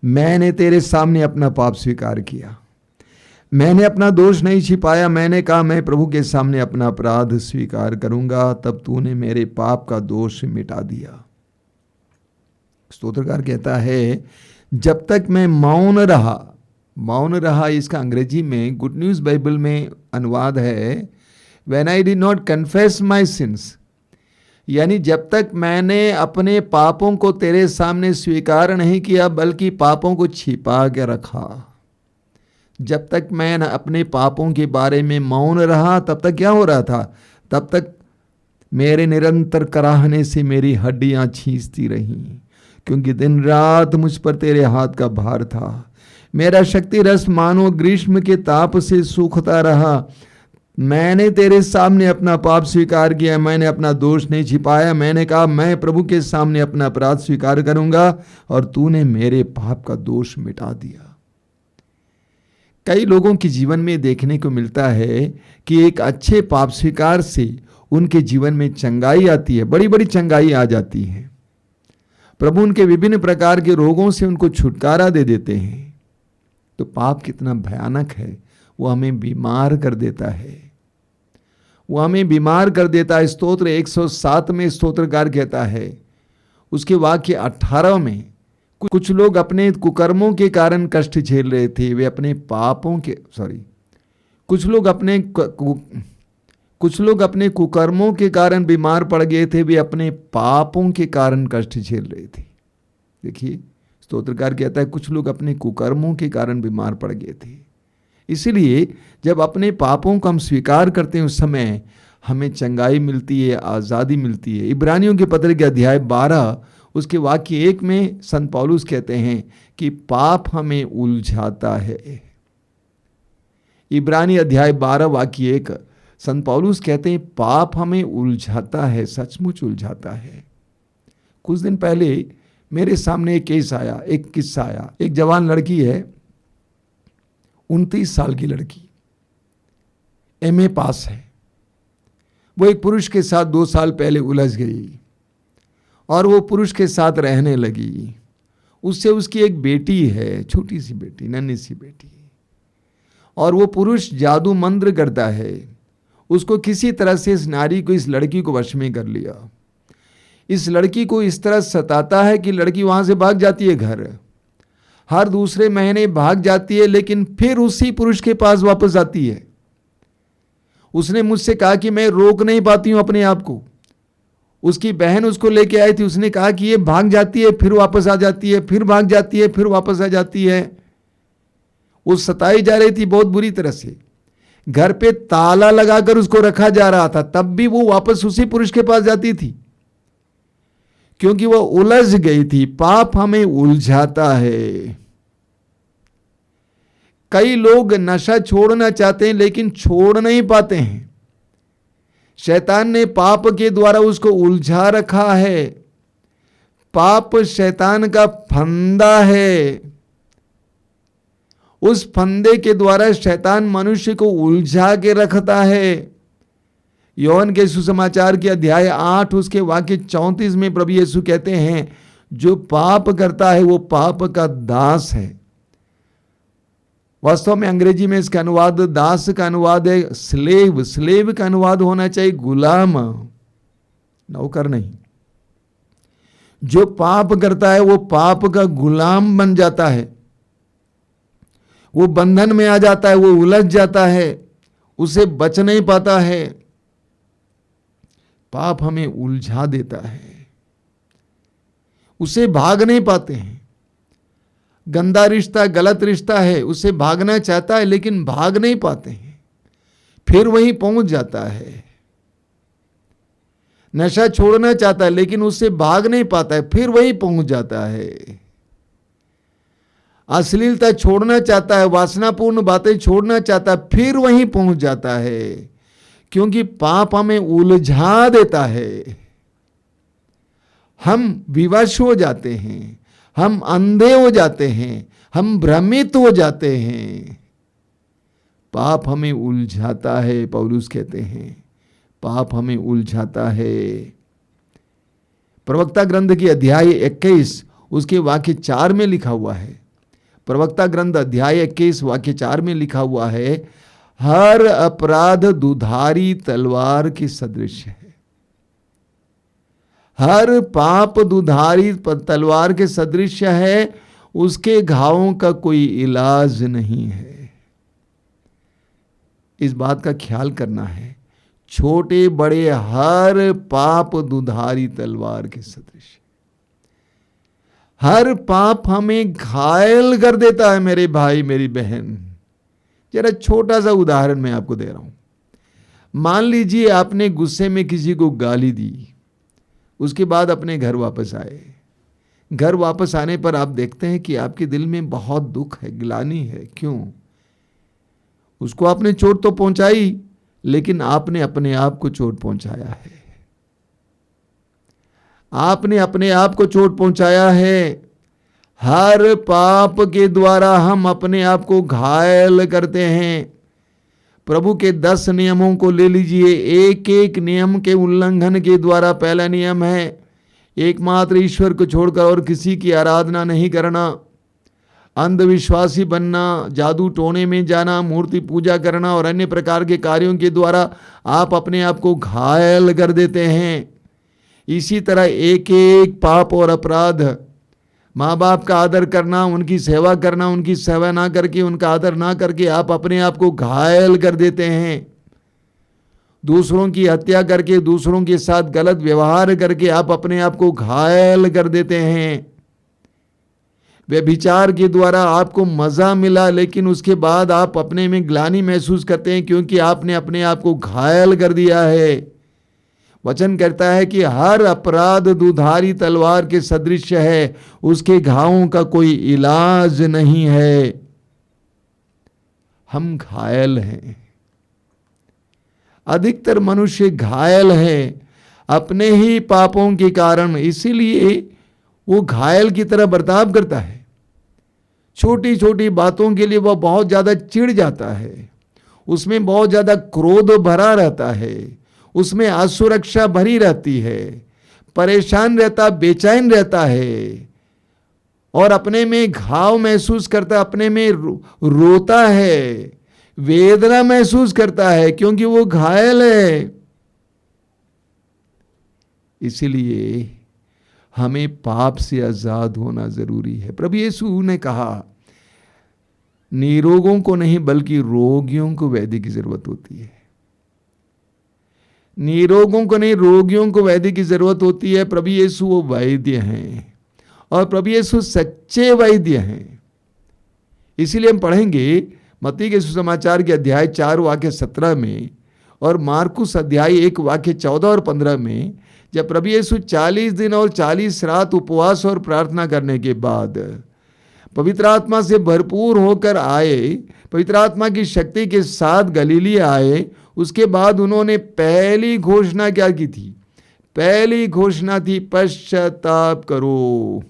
मैंने तेरे सामने अपना पाप स्वीकार किया, मैंने अपना दोष नहीं छिपाया। मैंने कहा मैं प्रभु के सामने अपना अपराध स्वीकार करूंगा, तब तूने मेरे पाप का दोष मिटा दिया। स्तोत्रकार कहता है, जब तक मैं मौन रहा, इसका अंग्रेजी में गुड न्यूज़ बाइबल में अनुवाद है, When I did not confess my sins, यानी जब तक मैंने अपने पापों को तेरे सामने स्वीकार नहीं किया बल्कि पापों को छिपा के रखा, जब तक मैं अपने पापों के बारे में मौन रहा, तब तक क्या हो रहा था? तब तक मेरे निरंतर कराहने से मेरी हड्डियां छींचती रहीं, क्योंकि दिन रात मुझ पर तेरे हाथ का भार था। मेरा शक्ति रस मानो ग्रीष्म के ताप से सूखता रहा। मैंने तेरे सामने अपना पाप स्वीकार किया, मैंने अपना दोष नहीं छिपाया। मैंने कहा मैं प्रभु के सामने अपना अपराध स्वीकार करूंगा, और तूने मेरे पाप का दोष मिटा दिया। कई लोगों के जीवन में देखने को मिलता है कि एक अच्छे पाप स्वीकार से उनके जीवन में चंगाई आती है, बड़ी बड़ी चंगाई आ जाती है। प्रभु उनके विभिन्न प्रकार के रोगों से उनको छुटकारा दे देते हैं। तो पाप कितना भयानक है, वो हमें बीमार कर देता है, वो हमें बीमार कर देता है। स्तोत्र 107 में स्तोत्रकार कहता है, उसके वाक्य 18 में, कुछ लोग अपने कुकर्मों के कारण कष्ट झेल रहे थे, वे अपने पापों के कुछ लोग अपने कुकर्मों के कारण बीमार पड़ गए थे, वे अपने पापों के कारण कष्ट झेल रहे थे। देखिए स्तोत्रकार कहता है कुछ लोग अपने कुकर्मों के कारण बीमार पड़ गए थे। इसलिए जब अपने पापों को हम स्वीकार करते हैं उस समय हमें चंगाई मिलती है, आज़ादी मिलती है। इब्रानियों के पत्र के अध्याय 12 उसके वाक्य 1 में संत पौलुस कहते हैं कि पाप हमें उलझाता है। इब्रानी अध्याय 12 वाक्य 1 संत पौलुस कहते हैं पाप हमें उलझाता है, सचमुच उलझाता है। कुछ दिन पहले मेरे सामने एक किस्सा आया। एक जवान लड़की है, 29 साल की लड़की, MA पास है। वो एक पुरुष के साथ 2 साल पहले उलझ गई और वो पुरुष के साथ रहने लगी। उससे उसकी एक बेटी है, छोटी सी बेटी, नन्ही सी बेटी, और वो पुरुष जादू मंत्र करता है। उसको किसी तरह से इस नारी को, इस लड़की को वश में कर लिया। इस लड़की को इस तरह सताता है कि लड़की वहां से भाग जाती है घर, हर दूसरे महीने भाग जाती है, लेकिन फिर उसी पुरुष के पास वापस आती है। उसने मुझसे कहा कि मैं रोक नहीं पाती हूं अपने आप को। उसकी बहन उसको लेके आई थी, उसने कहा कि ये भाग जाती है फिर वापस आ जाती है, फिर भाग जाती है फिर वापस आ जाती है। वो सताई जा रही थी बहुत बुरी तरह से। घर पे ताला लगाकर उसको रखा जा रहा था, तब भी वो वापस उसी पुरुष के पास जाती थी, क्योंकि वो उलझ गई थी। पाप हमें उलझाता है। कई लोग नशा छोड़ना चाहते हैं लेकिन छोड़ नहीं पाते हैं। शैतान ने पाप के द्वारा उसको उलझा रखा है। पाप शैतान का फंदा है। उस फंदे के द्वारा शैतान मनुष्य को उलझा के रखता है। योहन के सुसमाचार के अध्याय 8 उसके वाक्य 34 में प्रभु यीशु कहते हैं, जो पाप करता है वो पाप का दास है। वास्तव में अंग्रेजी में इसका अनुवाद, दास का अनुवाद है स्लेव। स्लेव का अनुवाद होना चाहिए गुलाम, नौकर नहीं। जो पाप करता है वो पाप का गुलाम बन जाता है। वो बंधन में आ जाता है, वो उलझ जाता है, उसे बच नहीं पाता है। पाप हमें उलझा देता है, उसे भाग नहीं पाते हैं। गंदा रिश्ता, गलत रिश्ता है, उसे भागना चाहता है लेकिन भाग नहीं पाते हैं, फिर वहीं पहुंच जाता है। नशा छोड़ना चाहता है लेकिन उससे भाग नहीं पाता है, फिर वहीं पहुंच जाता है। अश्लीलता छोड़ना चाहता है, वासनापूर्ण बातें छोड़ना चाहता है, फिर वहीं पहुंच जाता है, क्योंकि पाप हमें उलझा देता है। हम विवश हो जाते हैं, हम अंधे हो जाते हैं, हम भ्रमित हो जाते हैं। पाप हमें उलझाता है। पौलुस कहते हैं पाप हमें उलझाता है। प्रवक्ता ग्रंथ की अध्याय 21 उसके वाक्य 4 में लिखा हुआ है। प्रवक्ता ग्रंथ अध्याय 21 वाक्य 4 में लिखा हुआ है, हर अपराध दुधारी तलवार के सदृश है। हर पाप दुधारी तलवार के सदृश है, उसके घावों का कोई इलाज नहीं है। इस बात का ख्याल करना है, छोटे बड़े हर पाप दुधारी तलवार के सदृश। हर पाप हमें घायल कर देता है मेरे भाई मेरी बहन। जरा छोटा सा उदाहरण मैं आपको दे रहा हूं। मान लीजिए आपने गुस्से में किसी को गाली दी, उसके बाद अपने घर वापस आए। घर वापस आने पर आप देखते हैं कि आपके दिल में बहुत दुख है, ग्लानि है। क्यों? उसको आपने चोट तो पहुंचाई, लेकिन आपने अपने आप को चोट पहुंचाया है। आपने अपने आप को चोट पहुंचाया है। हर पाप के द्वारा हम अपने आप को घायल करते हैं। प्रभु के 10 नियमों को ले लीजिए। एक एक नियम के उल्लंघन के द्वारा पहला नियम है एकमात्र ईश्वर को छोड़कर और किसी की आराधना नहीं करना। अंधविश्वासी बनना, जादू टोने में जाना, मूर्ति पूजा करना और अन्य प्रकार के कार्यों के द्वारा आप अपने आप को घायल कर देते हैं। इसी तरह एक एक पाप और अपराध, माँ बाप का आदर करना, उनकी सेवा करना, उनकी सेवा ना करके, उनका आदर ना करके आप अपने आप को घायल कर देते हैं। दूसरों की हत्या करके, दूसरों के साथ गलत व्यवहार करके आप अपने आप को घायल कर देते हैं। व्यभिचार के द्वारा आपको मजा मिला, लेकिन उसके बाद आप अपने में ग्लानि महसूस करते हैं क्योंकि आपने अपने आप को घायल कर दिया है। वचन कहता है कि हर अपराध दुधारी तलवार के सदृश है, उसके घावों का कोई इलाज नहीं है। हम घायल हैं। अधिकतर मनुष्य घायल है अपने ही पापों के कारण, इसीलिए वो घायल की तरह बर्ताव करता है। छोटी छोटी बातों के लिए वह बहुत ज्यादा चिढ़ जाता है, उसमें बहुत ज्यादा क्रोध भरा रहता है, उसमें असुरक्षा भरी रहती है, परेशान रहता, बेचैन रहता है और अपने में घाव महसूस करता, अपने में रोता है, वेदना महसूस करता है क्योंकि वो घायल है। इसीलिए हमें पाप से आजाद होना जरूरी है। प्रभु यीशु ने कहा निरोगों को नहीं बल्कि रोगियों को वैद्य की जरूरत होती है। निरोगों को नहीं, रोगियों को वैद्य की जरूरत होती है। प्रभु यीशु वो वैद्य हैं और प्रभु यीशु सच्चे वैद्य हैं। इसीलिए हम पढ़ेंगे मत्ती के सुसमाचार के अध्याय 4 वाक्य 17 में और मार्कुस अध्याय 1 वाक्य 14 और 15 में, जब प्रभु यीशु 40 दिन और 40 रात उपवास और प्रार्थना करने के बाद पवित्र आत्मा से भरपूर होकर आए, पवित्र आत्मा की शक्ति के साथ गलीली आए, उसके बाद उन्होंने पहली घोषणा क्या की थी? पहली घोषणा थी पश्चाताप करो।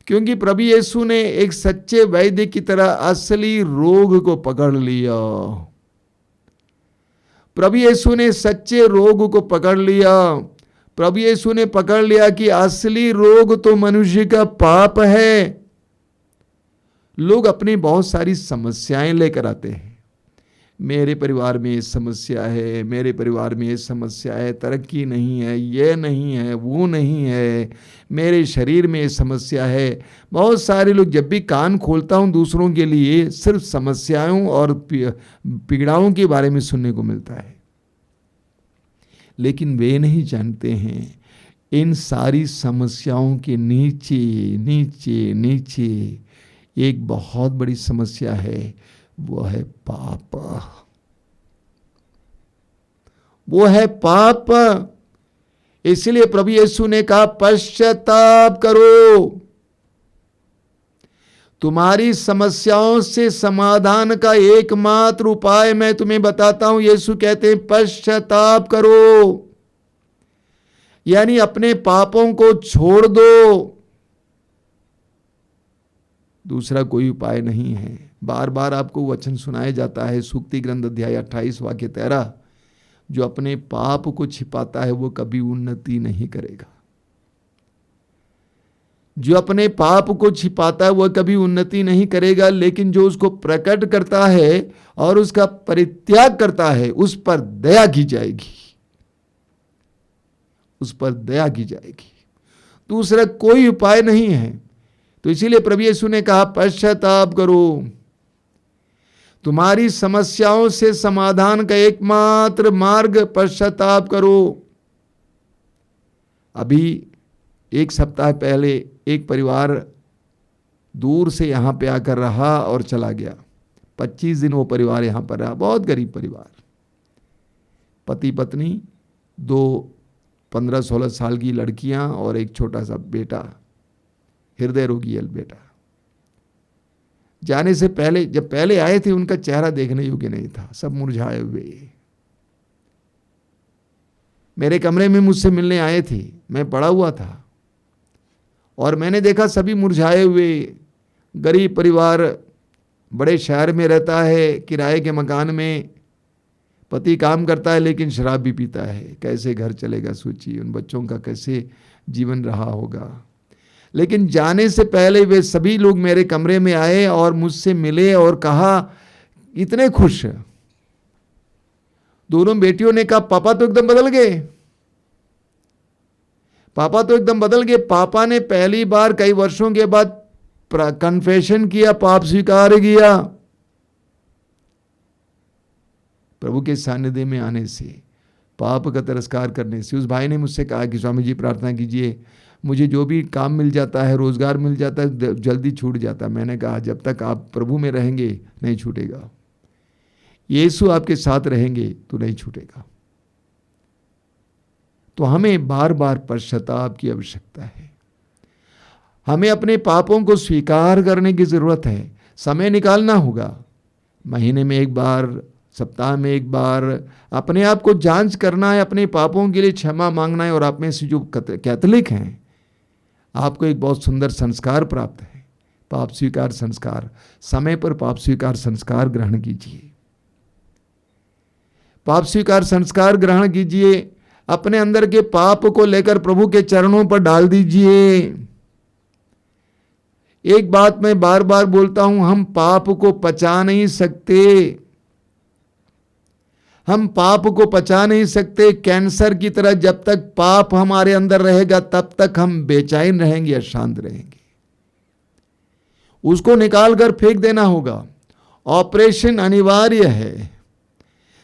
क्योंकि प्रभु यीशु ने एक सच्चे वैद्य की तरह असली रोग को पकड़ लिया। प्रभु यीशु ने सच्चे रोग को पकड़ लिया। प्रभु यीशु ने पकड़ लिया कि असली रोग तो मनुष्य का पाप है। लोग अपनी बहुत सारी समस्याएं लेकर आते हैं। मेरे परिवार में ये समस्या है, मेरे परिवार में ये समस्या है, तरक्की नहीं है, ये नहीं है, वो नहीं है, मेरे शरीर में ये समस्या है। बहुत सारे लोग, जब भी कान खोलता हूँ दूसरों के लिए, सिर्फ समस्याओं और पीड़ाओं के बारे में सुनने को मिलता है। लेकिन वे नहीं जानते हैं इन सारी समस्याओं के नीचे नीचे नीचे एक बहुत बड़ी समस्या है, वो है पाप। वो है पाप। इसलिए प्रभु यीशु ने कहा पश्चाताप करो। तुम्हारी समस्याओं से समाधान का एकमात्र उपाय मैं तुम्हें बताता हूं। यीशु कहते हैं पश्चाताप करो, यानी अपने पापों को छोड़ दो। दूसरा कोई उपाय नहीं है। बार बार आपको वचन सुनाया जाता है, सूक्ति ग्रंथ अध्याय 28 वाक्य 13, जो अपने पाप को छिपाता है वो कभी उन्नति नहीं करेगा। जो अपने पाप को छिपाता है वह कभी उन्नति नहीं करेगा, लेकिन जो उसको प्रकट करता है और उसका परित्याग करता है उस पर दया की जाएगी, उस पर दया की जाएगी। दूसरा कोई उपाय नहीं है। तो इसीलिए प्रभु यीशु ने कहा पश्चाताप करो। तुम्हारी समस्याओं से समाधान का एकमात्र मार्ग पश्चाताप करो। अभी एक सप्ताह पहले एक परिवार दूर से यहां पे आकर रहा और चला गया। 25 दिन वो परिवार यहां पर रहा। बहुत गरीब परिवार, पति पत्नी, 2 15-16 साल की लड़कियां और एक छोटा सा बेटा, हृदय रोगी बेटा। जाने से पहले, जब पहले आए थे, उनका चेहरा देखने योग्य नहीं था, सब मुरझाए हुए। मेरे कमरे में मुझसे मिलने आए थे, मैं पड़ा हुआ था और मैंने देखा सभी मुरझाए हुए। गरीब परिवार, बड़े शहर में रहता है, किराए के मकान में, पति काम करता है लेकिन शराब भी पीता है। कैसे घर चलेगा सोचिए, उन बच्चों का कैसे जीवन रहा होगा। लेकिन जाने से पहले वे सभी लोग मेरे कमरे में आए और मुझसे मिले और कहा, इतने खुश। दोनों बेटियों ने कहा पापा तो एकदम बदल गए, पापा तो एकदम बदल गए। पापा ने पहली बार कई वर्षों के बाद कन्फेशन किया, पाप स्वीकार किया। प्रभु के सानिध्य में आने से, पाप का तिरस्कार करने से। उस भाई ने मुझसे कहा कि स्वामी जी प्रार्थना कीजिए, मुझे जो भी काम मिल जाता है, रोजगार मिल जाता है, जल्दी छूट जाता है। मैंने कहा जब तक आप प्रभु में रहेंगे नहीं छूटेगा। यीशु आपके साथ रहेंगे तो नहीं छूटेगा। तो हमें बार बार पश्चाताप की आवश्यकता है। हमें अपने पापों को स्वीकार करने की जरूरत है। समय निकालना होगा, महीने में एक बार, सप्ताह में एक बार अपने आप को जांच करना है, अपने पापों के लिए क्षमा मांगना है। और आप में से जो कैथोलिक हैं, आपको एक बहुत सुंदर संस्कार प्राप्त है, पाप स्वीकार संस्कार। समय पर पाप स्वीकार संस्कार ग्रहण कीजिए, पाप स्वीकार संस्कार ग्रहण कीजिए। अपने अंदर के पाप को लेकर प्रभु के चरणों पर डाल दीजिए। एक बात मैं बार बार बोलता हूं, हम पाप को पचा नहीं सकते, हम पाप को पचा नहीं सकते। कैंसर की तरह जब तक पाप हमारे अंदर रहेगा तब तक हम बेचैन रहेंगे, अशांत रहेंगे। उसको निकाल कर फेंक देना होगा। ऑपरेशन अनिवार्य है।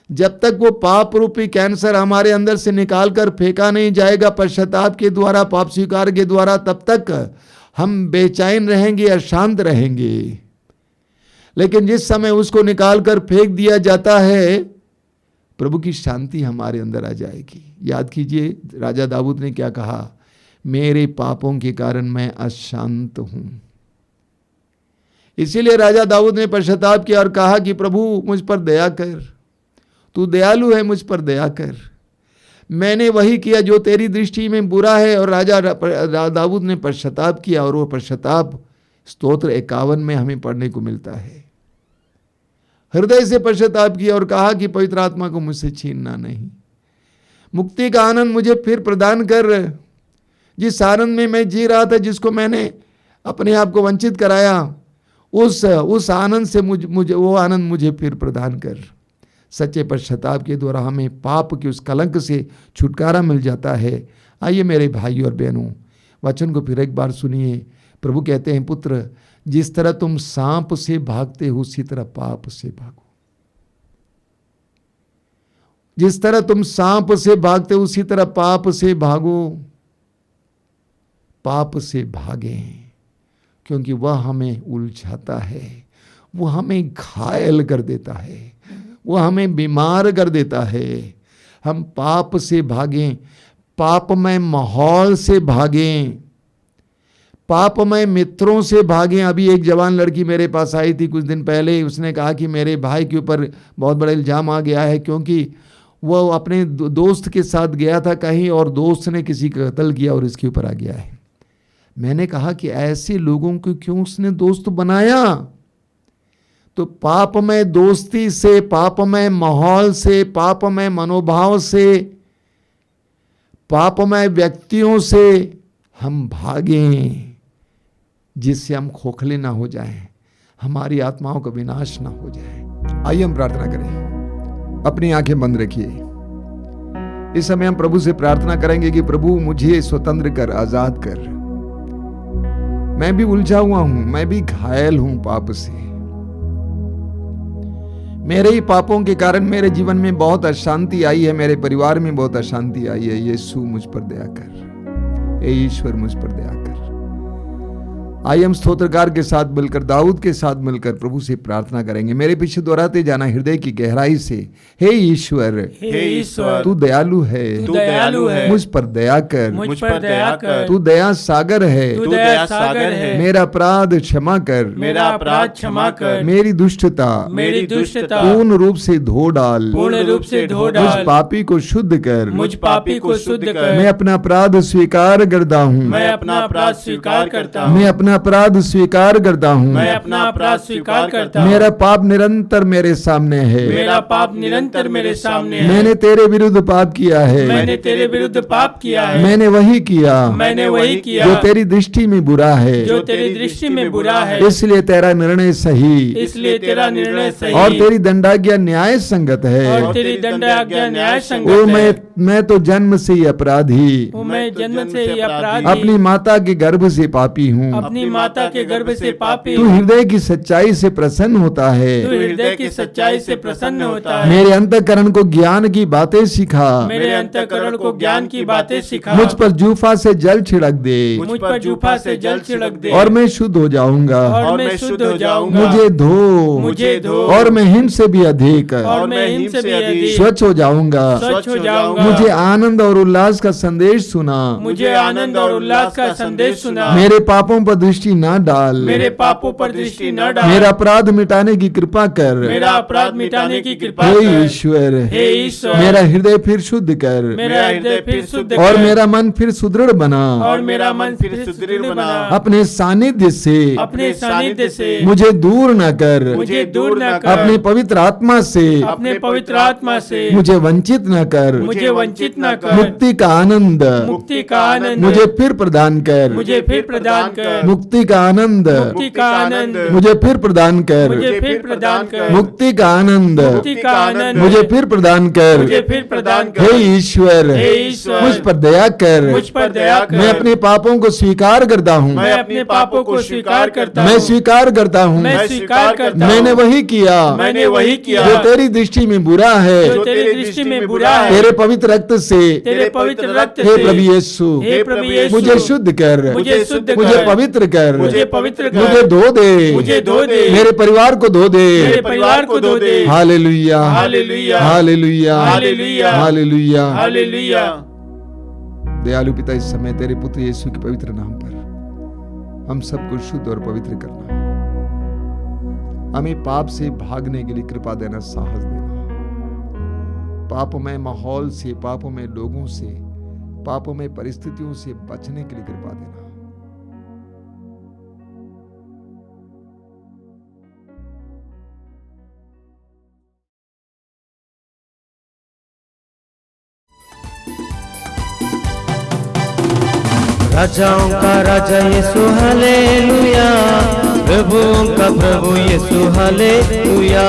जब तक वो पाप रूपी कैंसर हमारे अंदर से निकाल कर फेंका नहीं जाएगा पश्चाताप के द्वारा, पाप स्वीकार के द्वारा, तब तक हम बेचैन रहेंगे, अशांत रहेंगे। लेकिन जिस समय उसको निकाल कर फेंक दिया जाता है, प्रभु की शांति हमारे अंदर आ जाएगी। याद कीजिए राजा दाऊद ने क्या कहा, मेरे पापों के कारण मैं अशांत हूं। इसीलिए राजा दाऊद ने पश्चाताप किया और कहा कि प्रभु मुझ पर दया कर, तू दयालु है, मुझ पर दया कर। मैंने वही किया जो तेरी दृष्टि में बुरा है। और राजा दाऊद ने पश्चाताप किया और वो पश्चाताप स्तोत्र 51 में हमें पढ़ने को मिलता है। हृदय से पश्चाताप किया और कहा कि पवित्र आत्मा को मुझसे छीनना नहीं। मुक्ति का आनंद मुझे फिर प्रदान कर। जिस आनंद में मैं जी रहा था, जिसको मैंने अपने आप को वंचित कराया, उस आनंद से मुझे वो आनंद मुझे फिर प्रदान कर। सच्चे पश्चाताप के द्वारा हमें पाप के उस कलंक से छुटकारा मिल जाता है। आइए मेरे भाइयों और बहनों, वचन को फिर एक बार सुनिए। प्रभु कहते हैं, पुत्र जिस तरह तुम सांप से भागते हो उसी तरह पाप से भागो। जिस तरह तुम सांप से भागते हो उसी तरह पाप से भागो। पाप से भागें, क्योंकि वह हमें उलझाता है, वो हमें घायल कर देता है, वो हमें बीमार कर देता है। हम पाप से भागें, पापमय माहौल से भागें, पापमय मित्रों से भागें। अभी एक जवान लड़की मेरे पास आई थी कुछ दिन पहले, उसने कहा कि मेरे भाई के ऊपर बहुत बड़ा इल्जाम आ गया है, क्योंकि वो अपने दोस्त के साथ गया था कहीं और दोस्त ने किसी का कत्ल किया और इसके ऊपर आ गया है। मैंने कहा कि ऐसे लोगों को क्यों उसने दोस्त बनाया? तो पापमय दोस्ती से, पापमय माहौल से, पापमय मनोभाव से, पापमय व्यक्तियों से हम भागें, जिससे हम खोखले ना हो जाएं, हमारी आत्माओं का विनाश ना हो जाए। आइए हम प्रार्थना करें। अपनी आंखें बंद रखिए। इस समय हम प्रभु से प्रार्थना करेंगे कि प्रभु मुझे स्वतंत्र कर, आजाद कर। मैं भी उलझा हुआ हूं, मैं भी घायल हूं पाप से। मेरे ही पापों के कारण मेरे जीवन में बहुत अशांति आई है, मेरे परिवार में बहुत अशांति आई है। यीशु मुझ पर दया कर, हे ईश्वर मुझ पर दया कर। आइए हम स्तोत्रकार के साथ मिलकर, दाऊद के साथ मिलकर प्रभु से प्रार्थना करेंगे। मेरे पीछे दोहराते जाना हृदय की गहराई से, हे ईश्वर, हे ईश्वर, तू दयालु है, तू दयालु है, मुझ पर दया कर, मुझ पर दया कर, तू दया सागर है, तू दया सागर है, मेरा अपराध क्षमा कर, मेरा अपराध क्षमा कर, मेरी दुष्टता पूर्ण रूप से धो डाल, पूर्ण रूप से धो मुझ डाल, पापी को शुद्ध कर, मुझ पापी को शुद्ध कर। मैं अपना अपराध स्वीकार करता हूँ, मैं अपना अपराध स्वीकार करता हूँ, मैं अपना अपराध स्वीकार करता हूँ, मैं अपना अपराध स्वीकार करता हूँ। मेरा पाप निरंतर मेरे सामने है, मेरा पाप निरंतर मेरे सामने है। मैंने तेरे विरुद्ध पाप किया है, मैंने तेरे विरुद्ध पाप किया है, मैंने वही किया, मैंने वही किया जो तेरी दृष्टि में बुरा है, जो तेरी दृष्टि में बुरा है। इसलिए तेरा निर्णय सही, इसलिए तेरा निर्णय सही और तेरी दंडाज्ञा न्याय संगत है। और तेरी दंडाज्ञा न्याय ओ संगत है। मैं तो जन्म से ही अपराधी, ओ मैं जन्म से ही अपराधी, अपनी माता के गर्भ से पापी हूँ। अपनी माता के गर्भ से पापी तू हूँ। हृदय की सच्चाई से प्रसन्न होता है, तू हृदय की सच्चाई से प्रसन्न होता है। मेरे अंतःकरण को ज्ञान की बातें सिखा, मेरे अंतःकरण को ज्ञान की बातें सिखा। मुझ पर जूफा से जल छिड़क दे, मुझ पर जूफा से जल छिड़क दे, और मैं शुद्ध हो जाऊंगा। और मैं शुद्ध हो जाऊंगा। मुझे धो, मुझे धो, और मैं हिम से भी अधिक और मैं हिम से भी अधिक स्वच्छ हो जाऊंगा। स्वच्छ हो जाऊंगा। मुझे आनंद और उल्लास का संदेश सुना, मुझे आनंद और उल्लास का संदेश सुना। मेरे पापों पर दृष्टि न डाल, मेरे पापों पर दृष्टि न डाल। मेरा अपराध मिटाने की कृपा कर, मेरा अपराध मिटाने की कृपा हे कर। ईश्वर, हे ईश्वर, मेरा हृदय फिर शुद्ध कर, मेरा हृदय फिर शुद्ध और कर। मेरा मन फिर सुदृढ़ बना, और मेरा मन फिर सुदृढ़ बना। अपने सानिध्य से अपने सानिध्य से मुझे दूर न कर, मुझे दूर न कर। अपने पवित्र आत्मा से अपने पवित्र आत्मा से मुझे वंचित न कर, मुझे वंचित न कर। मुक्ति का आनंद मुक्ति का आनंद मुझे फिर प्रदान कर, मुझे फिर प्रदान कर। मुक्ति का आनंद मुक्ति का आनंद मुझे फिर प्रदान कर, मुझे फिर प्रदान कर। मुक्ति का आनंद मुक्ति का आनंद मुझे फिर प्रदान कर। मुझे फिर प्रदान कर। हे ईश्वर, हे ईश्वर, मुझ पर दया कर, मुझ पर दया कर। मैं अपने पापों को स्वीकार करता हूँ, मैं अपने पापों को स्वीकार करता मैं हूँ। स्वीकार करता हूँ, मैं स्वीकार करता हूँ। मैंने वही किया, मैंने वही किया जो तेरी दृष्टि में बुरा है, जो तेरी दृष्टि में बुरा है। तेरे पवित्र रक्त से, तेरे पवित्र रक्त हे से प्रभु यीशु, हे प्रभु यीशु, मुझे शुद्ध कर, मुझे शुद्ध मुझे कर। पवित्र कर, मुझे पवित्र कर। मुझे धो दे, मुझे धो दे। मेरे परिवार को धो दे, मेरे परिवार को धो दे। Hallelujah, hallelujah, hallelujah, hallelujah, hallelujah. Hallelujah. दयालु पिता, इस समय तेरे पुत्र यीशु के पवित्र नाम पर हम सबको शुद्ध और पवित्र करना, हमें पाप से भागने के लिए कृपा देना, साहस देना, पापों में माहौल से, पापों में लोगों से, पापों में परिस्थितियों से बचने के लिए कृपा देना। राजाओं का राजा यीशु हालेलुया, प्रभुओं का प्रभु यीशु हालेलुया।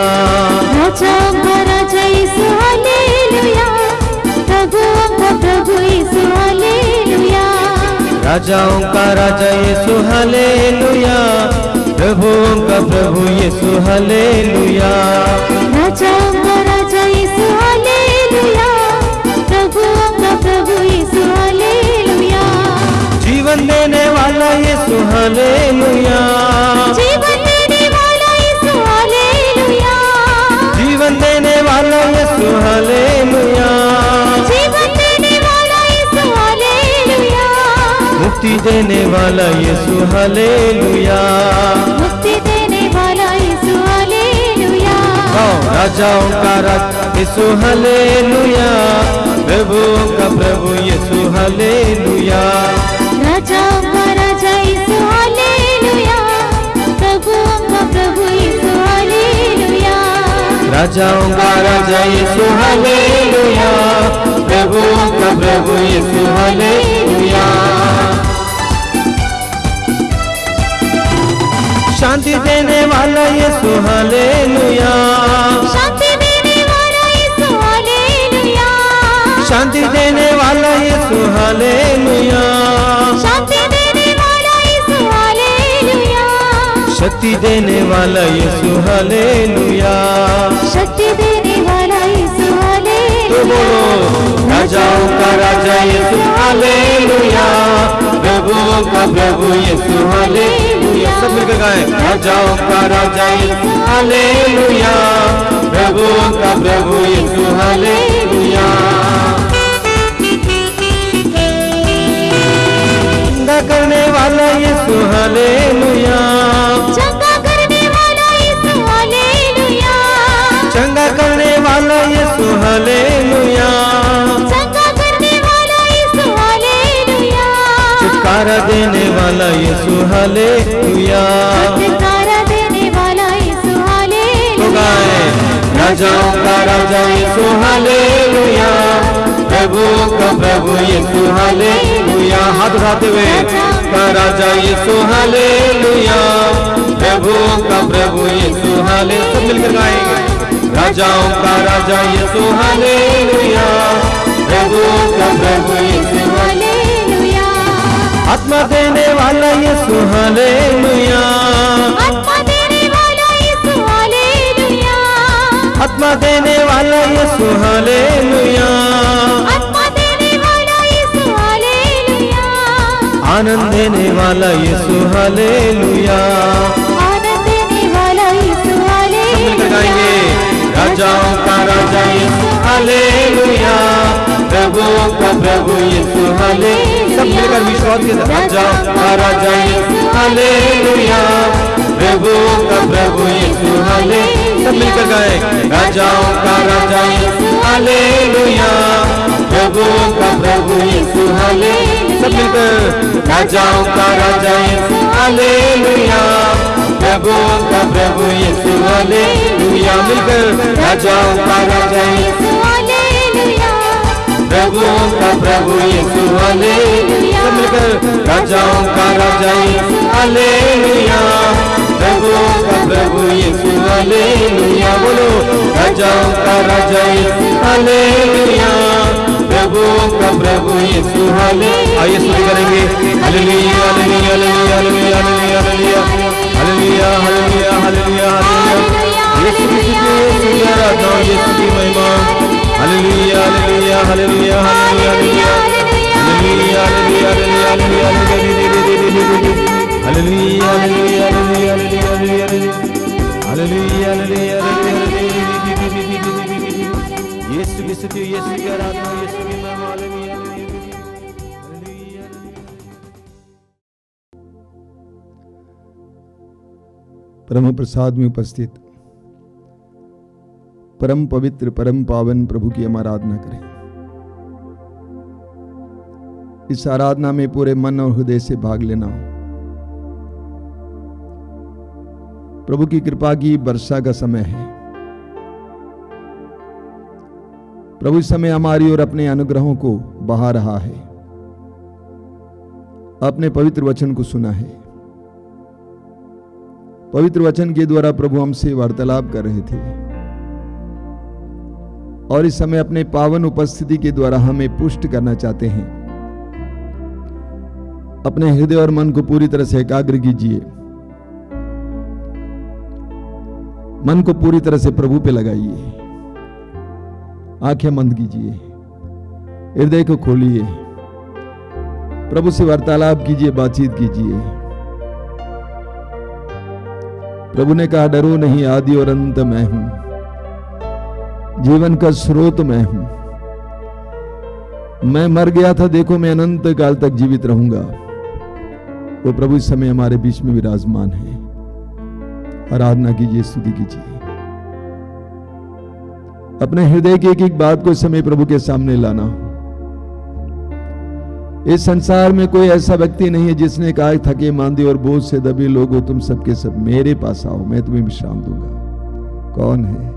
राजाओं का राजा यीशु हालेलुया, प्रभुओं का प्रभु यीशु हालेलुया। राजाओं का राजा यीशु हालेलुया, प्रभुओं का प्रभु यीशु हालेलुया। राजाओं का राजा यीशु हालेलुया, प्रभुओं का प्रभु यीशु हालेलुया। जीवन देने वाला यीशु हालेलुया, जीवन देने वाला यीशु हालेलुया, जीवन देने वाला यीशु हालेलुया। जीवन देने वाला यीशु हालेलुया। मुक्ति मुक्ति देने वाला यीशु हालेलुया। मुक्ति देने वाला यीशु हालेलुया। गाओ राजाओं का राजा यीशु हालेलुया, प्रभुओं का प्रभु यीशु हालेलुया। राजाओं का राजा यीशु हालेलुया, प्रभुओं का प्रभु यीशु हालेलुया। राजाओं का राजा यीशु हालेलुया, प्रभुओं का प्रभु यीशु हालेलुया। शांति देने वाला यीशु हालेलुया। शांति देने वाला यीशु हालेलुया। शांति देने वाला यीशु हालेलुया। शांति देने वाला यीशु हालेलुया। शक्ति देने वाला यीशु हालेलुया। शक्ति देने वाला यीशु तो हालेलुया। बोलो राजाओं का राजा यीशु हालेलुया, प्रभुओं का प्रभु यीशु हालेलुया। सब मिलकर गाएं राजाओं का राजा यीशु हालेलुया, प्रभुओं का प्रभु यीशु हालेलुया। चंगा करने वाला यीशु हालेलुया। चंगा करने वाला यीशु हालेलुया। चंगा करने वाला यीशु हालेलुया। चंगा करने वाला यीशु हालेलुया। छुटकारा देने वाला यीशु हालेलुया। छुटकारा देने वाला यीशु तो हालेलुया। गाएं राजाओं का राजा यीशु हालेलुया, प्रभुओं का प्रभु यीशु हालेलुया। हाथ उठाते हुए का राजा यीशु हालेलुया, प्रभुओं का प्रभु यीशु हालेलुया। सब मिलकर गाएंगे राजाओं का राजा यीशु हालेलुया, प्रभुओं का प्रभु यीशु हालेलुया। आत्मा देने वाला यीशु हालेलुया। आत्मा देने वाला यीशु हालेलुया। आत्मा देने वाला यीशु हालेलुया। आत्मा देने वाला यीशु हालेलुया। आनंद देने वाला यीशु हालेलुया। आनंद देने वाला यीशु सब मिलकर गाएंगे हालेलुया। राजाओं का राजा यीशु हालेलुया, प्रभुओं का प्रभु यीशु हालेलुया। सब मिलकर विश्वास के साथ राजाओं का राजा यीशु हालेलुया, प्रभुओं का प्रभु यीशु हालेलुया। सब मिलकर गाएं राजाओं का राजा यीशु हालेलुया, प्रभुओं का प्रभु यीशु हालेलुया। सब मिलकर राजाओं का राजा यीशु हालेलुया, प्रभुओं का प्रभु यीशु हालेलुया। मिलकर राजाओं का राजा यीशु हालेलुया। प्रभुओं का प्रभु यीशु हालेलुया। सब मिलकर राजाओं का राजा यीशु हालेलुया, प्रभुओं का प्रभु यीशु हालेलुया। बोलो राजाओं का राजा यीशु हालेलुया, प्रभुओं का प्रभु यीशु हालेलुया। आइए स्तुति करेंगे hallelujah hallelujah hallelujah hallelujah hallelujah hallelujah hallelujah hallelujah. यीशु की स्तुति, यीशु की आराधना, यीशु की महिमा। Hallelujah hallelujah hallelujah hallelujah hallelujah hallelujah hallelujah hallelujah hallelujah hallelujah. यीशु की स्तुति, यीशु की आराधना, यीशु की महिमा। Hallelujah hallelujah. परम प्रसाद में उपस्थित परम पवित्र परम पावन प्रभु की हम आराधना करें। इस आराधना में पूरे मन और हृदय से भाग लेना हो। प्रभु की कृपा की वर्षा का समय है। प्रभु इस समय हमारी ओर अपने अनुग्रहों को बहा रहा है। अपने पवित्र वचन को सुना है। पवित्र वचन के द्वारा प्रभु हमसे वार्तालाप कर रहे थे और इस समय अपने पावन उपस्थिति के द्वारा हमें पुष्ट करना चाहते हैं। अपने हृदय और मन को पूरी तरह से एकाग्र कीजिए। मन को पूरी तरह से प्रभु पे लगाइए। आंखें बंद कीजिए, हृदय को खोलिए, प्रभु से वार्तालाप कीजिए, बातचीत कीजिए। प्रभु ने कहा, डरो नहीं, आदि और अंत मैं हूं, जीवन का स्रोत मैं हूं। मैं मर गया था, देखो मैं अनंत काल तक जीवित रहूंगा। वो प्रभु इस समय हमारे बीच में विराजमान है। आराधना कीजिए, स्तुति कीजिए। अपने हृदय की एक एक बात को इस समय प्रभु के सामने लाना। इस संसार में कोई ऐसा व्यक्ति नहीं है जिसने कहा थके मांदे और बोझ से दबे लोगों तुम सबके सब मेरे पास आओ, मैं तुम्हें विश्राम दूंगा। कौन है?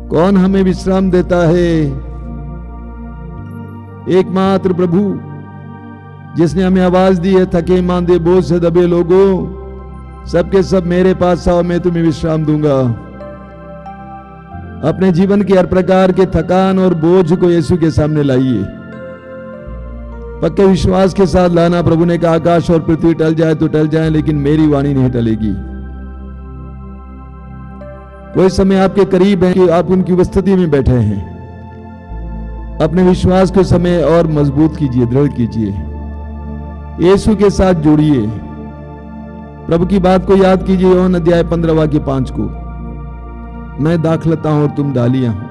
कौन हमें विश्राम देता है? एकमात्र प्रभु, जिसने हमें आवाज दी है, थके मांदे बोझ से दबे लोगों सबके सब मेरे पास आओ, मैं तुम्हें विश्राम दूंगा। अपने जीवन के हर प्रकार के थकान और बोझ को यीशु के सामने लाइए, पक्के विश्वास के साथ लाना। प्रभु ने कहा आकाश और पृथ्वी टल जाए तो टल जाए, लेकिन मेरी वाणी नहीं टलेगी। वो इस समय आपके करीब है कि आप उनकी उपस्थिति में बैठे हैं। अपने विश्वास को समय और मजबूत कीजिए, दृढ़ कीजिए, यीशु के साथ जोड़िए। प्रभु की बात को याद कीजिए, यूहन्ना अध्याय 15 वाक्य 5 को, मैं दाखलता हूं और तुम डालियां हो,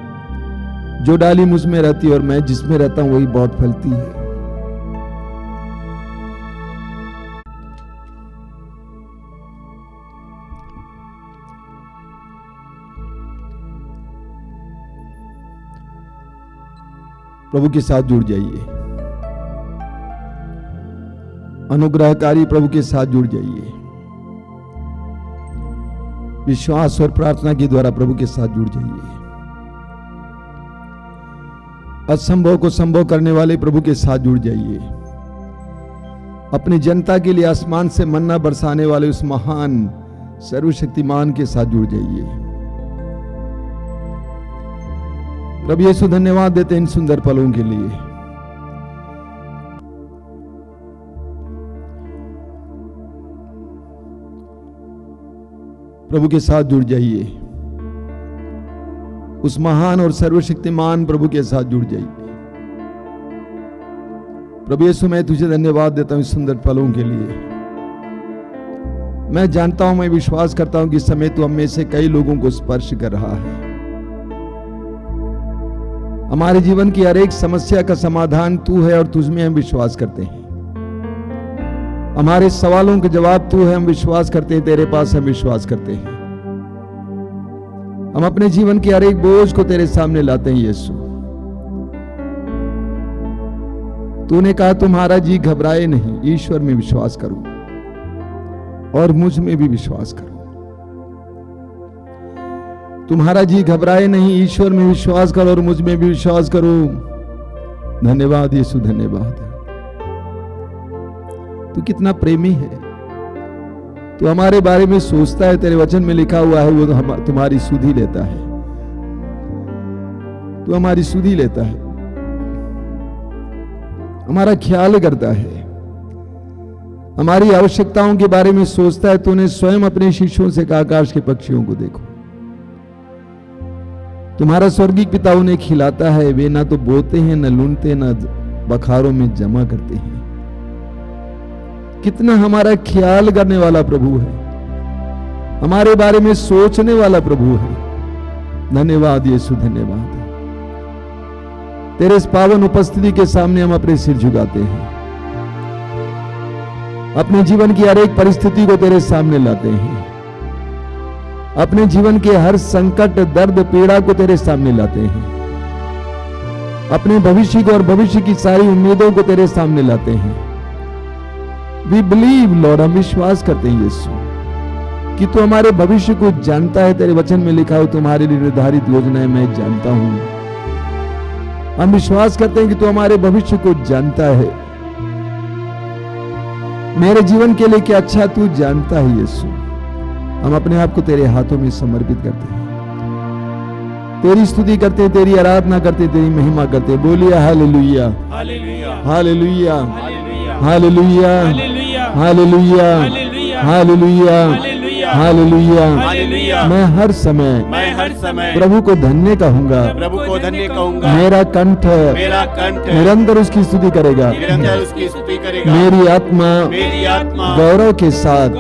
जो डाली मुझ में रहती है और मैं जिसमें रहता हूं वही बहुत फलती है। प्रभु के साथ जुड़ जाइए, अनुग्रहकारी प्रभु के साथ जुड़ जाइए। विश्वास और प्रार्थना के द्वारा प्रभु के साथ जुड़ जाइए। असंभव को संभव करने वाले प्रभु के साथ जुड़ जाइए। अपनी जनता के लिए आसमान से मन्ना बरसाने वाले उस महान सर्वशक्तिमान के साथ जुड़ जाइए। प्रभु यीशु धन्यवाद देते हैं इन सुंदर पलों के लिए। प्रभु के साथ जुड़ जाइए, उस महान और सर्वशक्तिमान प्रभु के साथ जुड़ जाइए। प्रभु यीशु मैं तुझे धन्यवाद देता हूं इस सुंदर पलों के लिए। मैं जानता हूं, मैं विश्वास करता हूं कि इस समय तू हम में से कई लोगों को स्पर्श कर रहा है। हमारे जीवन की हर एक समस्या का समाधान तू है और तुझमें हम विश्वास करते हैं। हमारे सवालों के जवाब तू है, हम विश्वास करते हैं, तेरे पास हम विश्वास करते हैं। हम अपने जीवन के हर एक बोझ को तेरे सामने लाते हैं यीशु। तूने कहा तुम्हारा जी घबराए नहीं, ईश्वर में विश्वास करो और मुझ में भी विश्वास करो। तुम्हारा जी घबराए नहीं, ईश्वर में विश्वास करो और मुझ में भी विश्वास करो। धन्यवाद यीशु, धन्यवाद। तू कितना प्रेमी है, तू हमारे बारे में सोचता है। तेरे वचन में लिखा हुआ है वो तुम्हारी सुधि लेता है। तू हमारी सुधि लेता है, हमारा ख्याल करता है, हमारी आवश्यकताओं के बारे में सोचता है। तूने स्वयं अपने शिष्यों से कहा आकाश के पक्षियों को देखो, तुम्हारा स्वर्गीय पिता उन्हें खिलाता है। वे ना तो बोते हैं, न लूनते, न बखारों में जमा करते हैं। कितना हमारा ख्याल करने वाला प्रभु है, हमारे बारे में सोचने वाला प्रभु है। धन्यवाद यीशु, धन्यवाद। तेरे इस पावन उपस्थिति के सामने हम अपने सिर झुकाते हैं, अपने जीवन की हर एक परिस्थिति को तेरे सामने लाते हैं, अपने जीवन के हर संकट, दर्द, पीड़ा को तेरे सामने लाते हैं, अपने भविष्य को और भविष्य की सारी उम्मीदों को तेरे सामने लाते हैं। We believe Lord, हम विश्वास करते हैं यीशु कि तू हमारे भविष्य को जानता है। तेरे वचन में लिखा हो तुम्हारे लिए निर्धारित योजनाएं मैं जानता हूं। हम विश्वास करते हैं कि तू हमारे भविष्य को जानता है। मेरे जीवन के लिए क्या अच्छा तू जानता है यीशु। हम अपने आप को तेरे हाथों में समर्पित करते हैं, तेरी स्तुति करते हैं, तेरी आराधना करते हैं, तेरी महिमा करते हैं। बोलिए hallelujah, hallelujah, hallelujah, hallelujah, hallelujah, hallelujah, hallelujah, hallelujah. Hallelujah. मैं हर समय प्रभु को धन्य कहूंगा। प्रभु को धन्य कहूंगा। मेरा कंठ कंठ निरंतर उसकी स्तुति करेगा। निरंतर उसकी स्तुति करेगा। मेरी आत्मा गौरव के साथ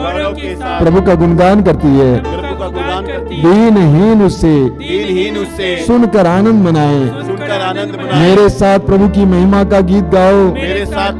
प्रभु का गुणगान करती है। प्रभु का गुणगान करती है। दीनहीन उससे सुनकर आनंद मनाए। सुनकर आनंद मनाए। मेरे साथ प्रभु की महिमा का गीत गाओ। मेरे साथ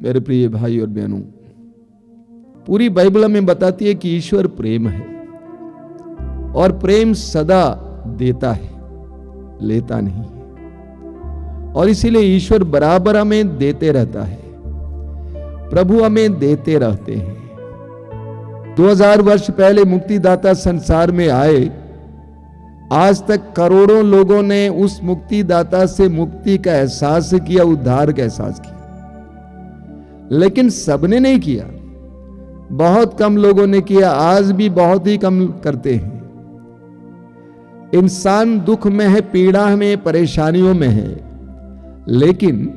मेरे प्रिय भाई और बहनों, पूरी बाइबल हमें बताती है कि ईश्वर प्रेम है और प्रेम सदा देता है, लेता नहीं है। और इसीलिए ईश्वर बराबर हमें देते रहता है, प्रभु हमें देते रहते हैं। 2000 वर्ष पहले मुक्तिदाता संसार में आए, आज तक करोड़ों लोगों ने उस मुक्तिदाता से मुक्ति का एहसास किया, उद्धार का एहसास किया, लेकिन सबने नहीं किया। बहुत कम लोगों ने किया, आज भी बहुत ही कम करते हैं। इंसान दुख में है, पीड़ा में, परेशानियों में है, लेकिन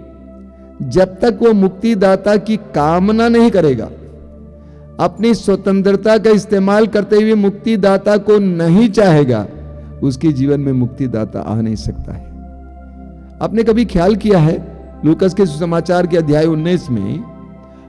जब तक वो मुक्तिदाता की कामना नहीं करेगा, अपनी स्वतंत्रता का इस्तेमाल करते हुए मुक्तिदाता को नहीं चाहेगा, उसके जीवन में मुक्तिदाता आ नहीं सकता है। आपने कभी ख्याल किया है, लूकास के सुसमाचार के अध्याय 19 में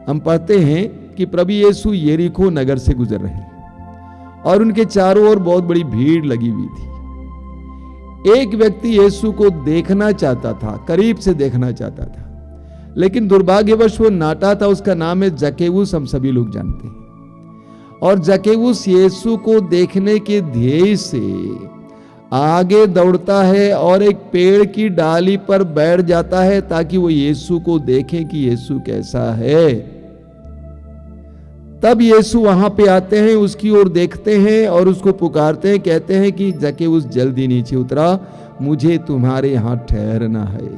हम पढ़ते हैं कि प्रभु यीशु यरीको नगर से गुजर रहे हैं और उनके चारों ओर बहुत बड़ी भीड़ लगी हुई थी। एक व्यक्ति यीशु को देखना चाहता था, करीब से देखना चाहता था, लेकिन दुर्भाग्यवश वो नाटा था। उसका नाम है जकेऊस, हम सभी लोग जानते हैं। और जकेऊस यीशु को देखने के ध्येय से आगे दौड़ता है और एक पेड़ की डाली पर बैठ जाता है ताकि वो यीशु को देखे कि यीशु कैसा है। तब यीशु वहां पे आते हैं, उसकी ओर देखते हैं और उसको पुकारते हैं, कहते हैं कि जकेऊस जल्दी नीचे उतरा, मुझे तुम्हारे यहां ठहरना है।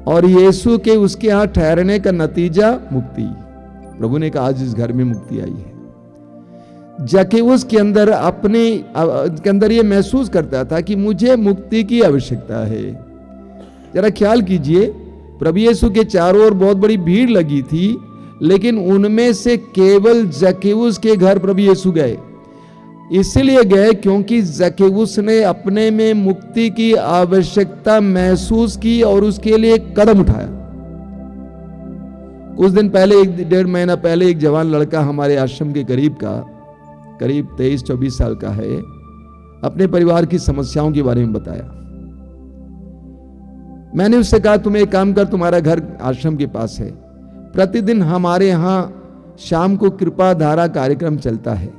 और यीशु के उसके यहां ठहरने का नतीजा मुक्ति। प्रभु ने कहा आज इस घर में मुक्ति आई है। जकेऊस के अंदर ये महसूस करता था कि मुझे मुक्ति की आवश्यकता है। जरा ख्याल कीजिए, प्रभु यीशु के चारों ओर बहुत बड़ी भीड़ लगी थी, लेकिन उनमें से केवल जकेऊस के घर प्रभु यीशु गए। इसलिए गए क्योंकि जकेऊस ने अपने में मुक्ति की आवश्यकता महसूस की और उसके लिए एक कदम उठाया। कुछ दिन पहले, 1.5 महीना पहले, एक जवान लड़का हमारे आश्रम के करीब 23-24 साल का है, अपने परिवार की समस्याओं के बारे में बताया। मैंने उससे कहा, तुम एक काम कर, तुम्हारा घर आश्रम के पास है, प्रतिदिन हमारे यहां शाम को कृपा धारा कार्यक्रम चलता है,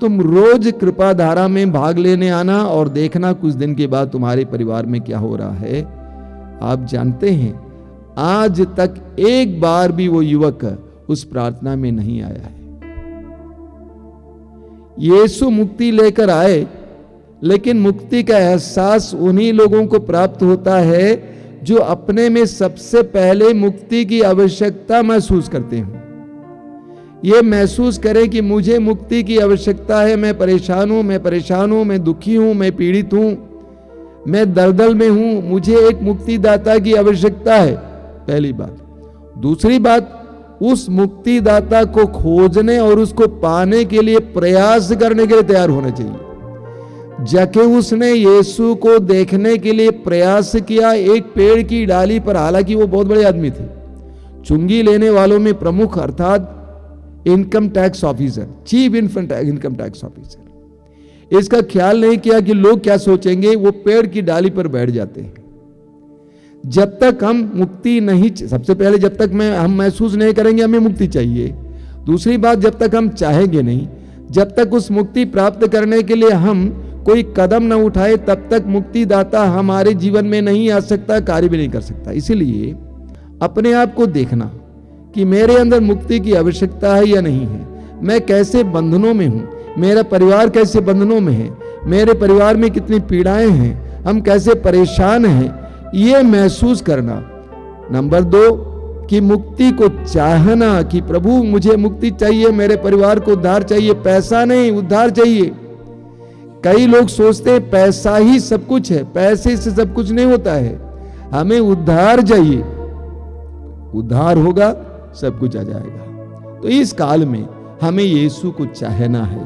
तुम रोज कृपा धारा में भाग लेने आना और देखना कुछ दिन के बाद तुम्हारे परिवार में क्या हो रहा है। आप जानते हैं, आज तक एक बार भी वो युवक उस प्रार्थना में नहीं आया है। यीशु मुक्ति लेकर आए, लेकिन मुक्ति का एहसास उन्हीं लोगों को प्राप्त होता है जो अपने में सबसे पहले मुक्ति की आवश्यकता महसूस करते हैं। ये महसूस करें कि मुझे मुक्ति की आवश्यकता है, मैं परेशान हूं, मैं दुखी हूं, मैं पीड़ित हूं, मैं दलदल में हूं, मुझे एक मुक्तिदाता की आवश्यकता है। पहली बात। दूसरी बात, उस मुक्तिदाता को खोजने और उसको पाने के लिए प्रयास करने के लिए तैयार होना चाहिए। जकेऊस ने यीशु को देखने के लिए प्रयास किया एक पेड़ की डाली पर। हालांकि वो बहुत बड़े आदमी थे, चुंगी लेने वालों में प्रमुख, अर्थात income tax officer, chief income tax officer. इसका ख्याल नहीं किया कि लोग क्या सोचेंगे, वो पेड़ की डाली पर बैठ जाते हैं। जब तक हम मुक्ति नहीं, सबसे पहले जब तक हम महसूस नहीं करेंगे हमें मुक्ति चाहिए। दूसरी बात, जब तक हम चाहेंगे नहीं, जब तक उस मुक्ति प्राप्त करने के लिए हम कोई कदम न उठाए, तब तक मुक्तिदाता हमारे जीवन में नहीं आ सकता, कार्य भी नहीं कर सकता। इसीलिए अपने आप को देखना कि मेरे अंदर मुक्ति की आवश्यकता है या नहीं है, मैं कैसे बंधनों में हूं, मेरा परिवार कैसे बंधनों में है, मेरे परिवार में कितनी पीड़ाएं हैं, हम कैसे परेशान हैं, ये महसूस करना। नंबर 2 कि मुक्ति को चाहना कि प्रभु मुझे मुक्ति चाहिए, मेरे परिवार को उद्धार चाहिए, पैसा नहीं उद्धार चाहिए। कई लोग सोचते हैं पैसा ही सब कुछ है, पैसे से सब कुछ नहीं होता है, हमें उद्धार चाहिए, उद्धार होगा सब कुछ आ जाएगा। तो इस काल में हमें यीशु को चाहना है,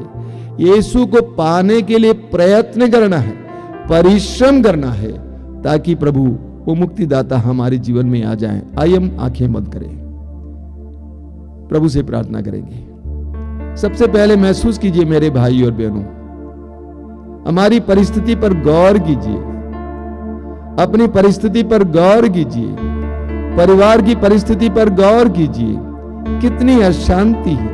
यीशु को पाने के लिए प्रयत्न करना है, परिश्रम करना है, ताकि प्रभु वो मुक्तिदाता हमारे जीवन में आ जाए। आइए हम आंखें बंद करें, प्रभु से प्रार्थना करेंगे। सबसे पहले महसूस कीजिए मेरे भाई और बहनों, हमारी परिस्थिति पर गौर कीजिए, अपनी परिस्थिति पर गौर कीजिए। परिवार की परिस्थिति पर गौर कीजिए, कितनी अशांति है,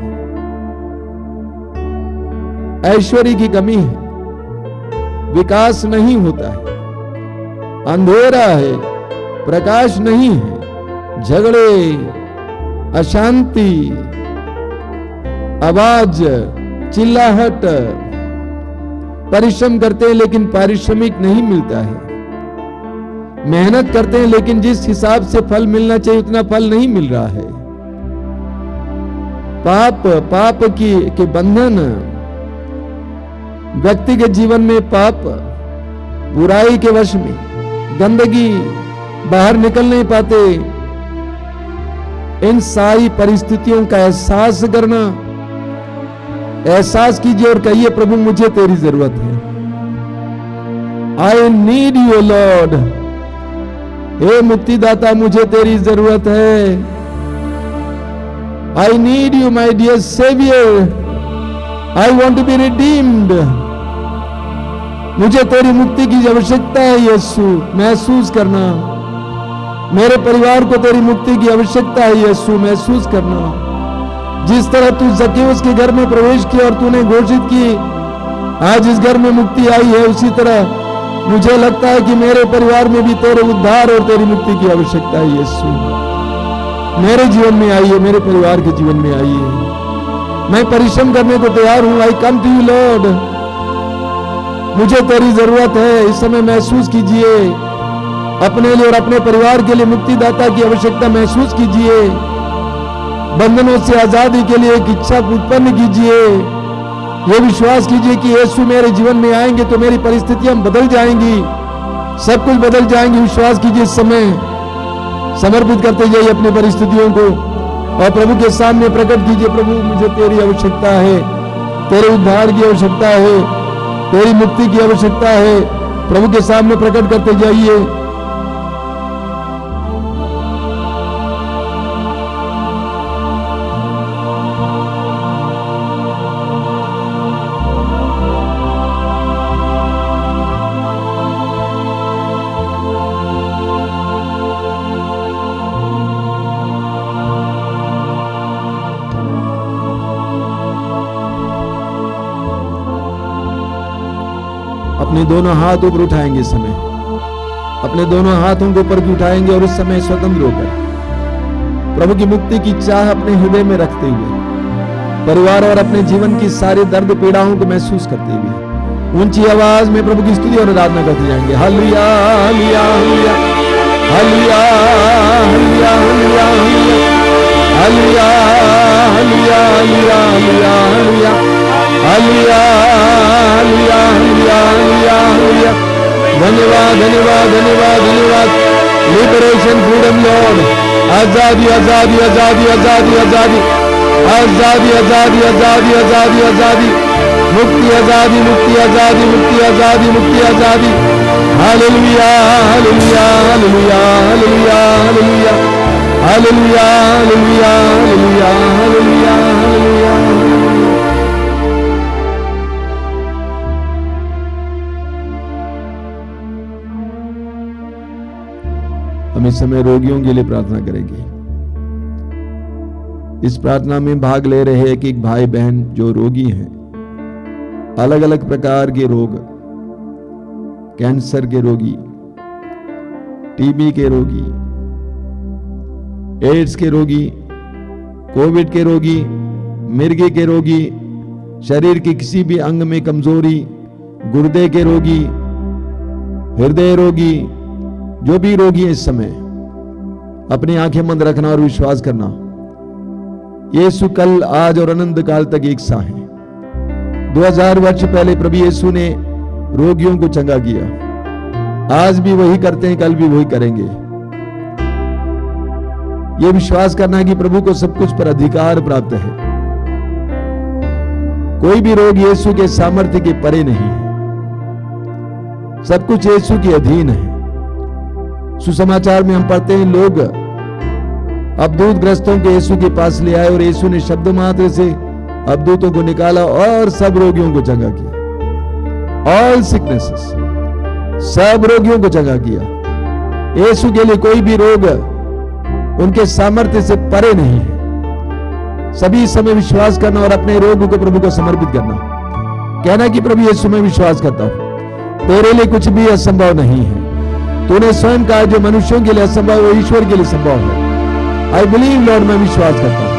ऐश्वर्य की कमी है, विकास नहीं होता है, अंधेरा है, प्रकाश नहीं है, झगड़े, अशांति, आवाज, चिल्लाहट, परिश्रम करते हैं लेकिन पारिश्रमिक नहीं मिलता है, मेहनत करते हैं लेकिन जिस हिसाब से फल मिलना चाहिए उतना फल नहीं मिल रहा है। पाप के बंधन, व्यक्तिगत जीवन में पाप, बुराई के वश में, गंदगी, बाहर निकल नहीं पाते। इन सारी परिस्थितियों का एहसास करना, एहसास कीजिए और कहिए प्रभु मुझे तेरी जरूरत है। I need you Lord. हे मुक्तिदाता मुझे तेरी जरूरत है। I need you my dear saviour. I want to be redeemed. मुझे तेरी मुक्ति की आवश्यकता है यीशु। महसूस करना, मेरे परिवार को तेरी मुक्ति की आवश्यकता है यीशु। महसूस करना, जिस तरह तू जक्केउस के घर में प्रवेश किया और तूने घोषित की आज इस घर में मुक्ति आई है, उसी तरह मुझे लगता है कि मेरे परिवार में भी तेरे उद्धार और तेरी मुक्ति की आवश्यकता है यीशु। मेरे जीवन में आई है, मेरे परिवार के जीवन में आई है। मैं परिश्रम करने को तैयार हूं। आई कम टू यू लॉर्ड। मुझे तेरी जरूरत है। इस समय महसूस कीजिए, अपने लिए और अपने परिवार के लिए मुक्तिदाता की आवश्यकता महसूस कीजिए। बंधनों से आजादी के लिए एक इच्छा उत्पन्न कीजिए। ये विश्वास कीजिए कि यीशु मेरे जीवन में आएंगे तो मेरी परिस्थितियां बदल जाएंगी, सब कुछ बदल जाएंगी। विश्वास कीजिए। इस समय समर्पित करते जाइए अपनी परिस्थितियों को और प्रभु के सामने प्रकट कीजिए, प्रभु मुझे तेरी आवश्यकता है, तेरे उद्धार की आवश्यकता है, तेरी मुक्ति की आवश्यकता है। प्रभु के सामने प्रकट करते जाइए। अपने दोनों हाथ ऊपर उठाएंगे इस समय, अपने दोनों हाथों को ऊपर उठाएंगे और उस समय स्वतंत्र होकर प्रभु की मुक्ति की चाह अपने हृदय में रखते हुए परिवार और अपने जीवन की सारी दर्द पीड़ाओं को महसूस करते हुए ऊंची आवाज में प्रभु की स्तुति और आराधना करते जाएंगे। Hallelujah hallelujah hallelujah hallelujah hallelujah hallelujah hallelujah hallelujah hallelujah hallelujah hallelujah hallelujah hallelujah. धन्यवाद धन्यवाद धन्यवाद धन्यवाद। Liberation, freedom Lord. आजादी आजादी आजादी आजादी आजादी आजादी आजादी आजादी आजादी आजादी। मुक्ति आजादी मुक्ति आजादी मुक्ति आजादी मुक्ति आजादी। Hallelujah hallelujah hallelujah hallelujah hallelujah hallelujah hallelujah hallelujah hallelujah hallelujah. हम इस समय रोगियों के लिए प्रार्थना करेंगे। इस प्रार्थना में भाग ले रहे एक एक भाई बहन जो रोगी हैं, अलग अलग प्रकार के रोग, कैंसर के रोगी, टीबी के रोगी, एड्स के रोगी, कोविड के रोगी, मिर्गी के रोगी, शरीर के किसी भी अंग में कमजोरी, गुर्दे के रोगी, हृदय रोगी, जो भी रोगी है इस समय अपनी आंखें बंद रखना और विश्वास करना, यीशु कल आज और अनंत काल तक एक सा है। 2000 वर्ष पहले प्रभु यीशु ने रोगियों को चंगा किया, आज भी वही करते हैं, कल भी वही करेंगे। यह विश्वास करना है कि प्रभु को सब कुछ पर अधिकार प्राप्त है। कोई भी रोग यीशु के सामर्थ्य के परे नहीं है, सब कुछ यीशु के अधीन है। सुसमाचार में हम पढ़ते हैं लोग अबदूत ग्रस्तों के यीशु के पास ले आए और यीशु ने शब्द मात्र से अबदूतों को निकाला और सब रोगियों को चंगा किया। ऑल सिकनेसेस, सब रोगियों को चंगा किया। यीशु के लिए कोई भी रोग उनके सामर्थ्य से परे नहीं है। सभी समय विश्वास करना और अपने रोग को प्रभु को समर्पित करना, कहना कि प्रभु यीशु में विश्वास करता हूं, तेरे लिए कुछ भी असंभव नहीं है। तूने स्वयं कहा जो मनुष्यों के लिए असंभव वो ईश्वर के लिए संभव है। आई बिलीव लॉर्ड, मैं विश्वास करता हूं,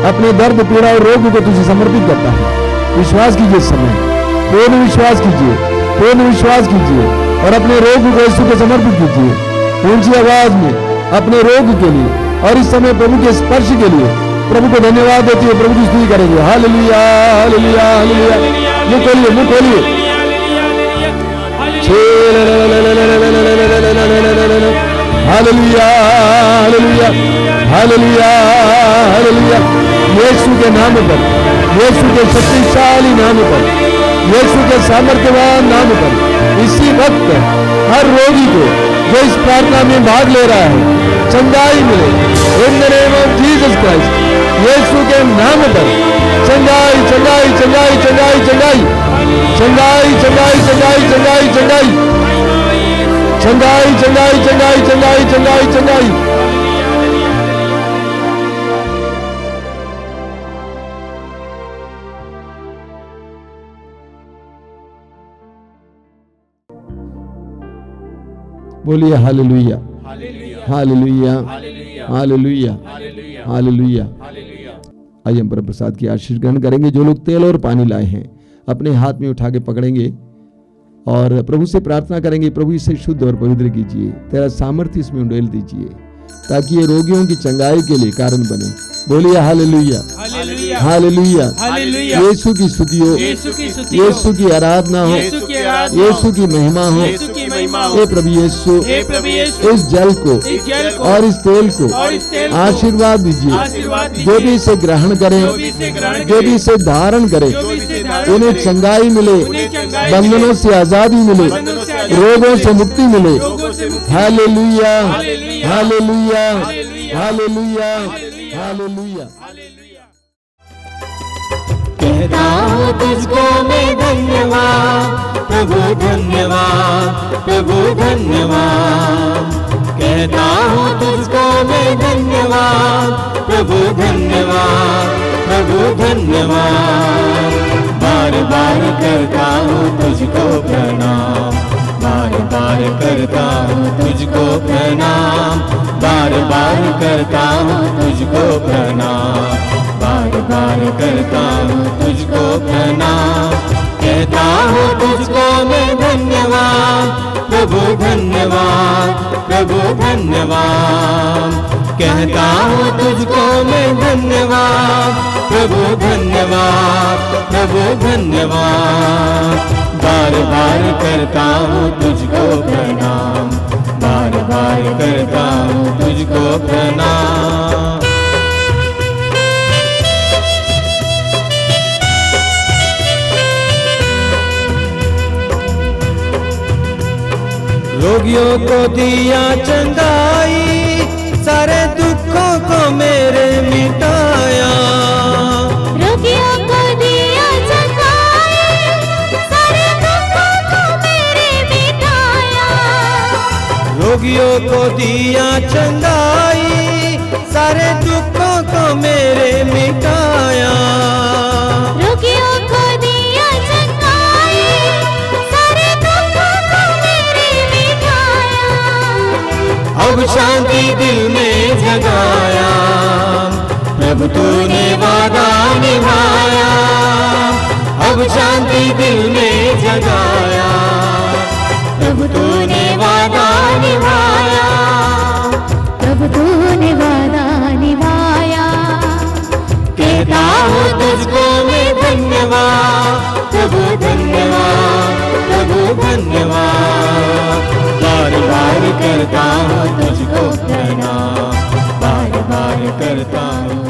अपने दर्द पीड़ा और रोग को तुझे समर्पित करता हूं। विश्वास कीजिए इस समय, पूर्ण विश्वास कीजिए, पूर्ण विश्वास कीजिए और अपने रोग को यीशु को समर्पित कीजिए ऊंची आवाज में अपने रोग के लिए। और इस समय प्रभु के स्पर्श के लिए प्रभु को धन्यवाद देते हुए प्रभु की स्तुति करेंगे। Hallelujah hallelujah hallelujah. मुंह खोलिए, मुंह खोलिए। Hallelujah hallelujah hallelujah hallelujah. यीशु के नाम पर, यीशु के शक्तिशाली नाम पर, यीशु के सामर्थ्यवान नाम पर इसी वक्त हर रोगी को जो इस प्रार्थना में भाग ले रहा है चंगाई मिले in the name of Jesus Christ. यीशु के नाम पर चंगाई चंगाई चंगाई चंगाई चंगाई चंगाई चंगाई चंगाई चंगाई चंगाई चंगाई चंगाई चंगाई चंगाई चंगाई चंगाई। बोलिए हालेलुया हालेलुया हालेलुया हालेलुया। आइए हम परम प्रसाद की आशीष ग्रहण करेंगे। जो लोग तेल और पानी लाए हैं अपने हाथ में उठा के पकड़ेंगे और प्रभु से प्रार्थना करेंगे, प्रभु इसे शुद्ध और पवित्र कीजिए, तेरा सामर्थ्य इसमें उंडेल दीजिए ताकि ये रोगियों की चंगाई के लिए कारण बने। बोलिए हालेलुया हालेलुया। यीशु की स्तुति हो, यीशु की आराधना हो, यीशु की महिमा हो। हे प्रभु यीशु, इस जल को और इस तेल को आशीर्वाद दीजिए। जो भी इसे ग्रहण करें, जो भी इसे धारण करें, उन्हें चंगाई मिले, बंधनों से आजादी मिले, रोगों से मुक्ति मिले। Hallelujah hallelujah hallelujah hallelujah. कहता हूँ तुझको मैं धन्यवाद प्रभु, धन्यवाद प्रभु धन्यवाद। कहता हूँ तुझको मैं धन्यवाद प्रभु, धन्यवाद प्रभु धन्यवाद। बार बार करता हूँ तुझको प्रणाम, बार बार करता हूँ तुझको प्रणाम, बार बार करता हूँ तुझको प्रणाम, बार बार करता हूँ तुझको प्रणाम। कहता हूँ तुझको मैं धन्यवाद प्रभु, धन्यवाद प्रभु धन्यवाद। कहता हूँ तुझको मैं धन्यवाद प्रभु, धन्यवाद प्रभु धन्यवाद। बार बार करता हूँ तुझको प्रणाम, बार बार करता हूँ तुझको प्रणाम। रोगियों को दिया चंगाई, सारे दुखों को मेरे मिटाया। रोगियों को दिया चंगाई, सारे दुखों को मेरे मिटाया। रोगियों को दिया चंगाई, सारे दुखों को मेरे मिटाया। रोगियों को दिया चंगाई, सारे दुखों को मेरे मिटाया। अब शांति दिल में जगाया, प्रभु तूने वादा निभाया। अब शांति दिल में जगाया, प्रभु तूने वादा निभाया। प्रभु तूने वादा निभाया। कहता हूँ तुझको मैं धन्यवाद प्रभु, धन्यवाद प्रभु धन्यवाद। बार बार करता हूँ तुझको प्रणाम, बार बार करता हूँ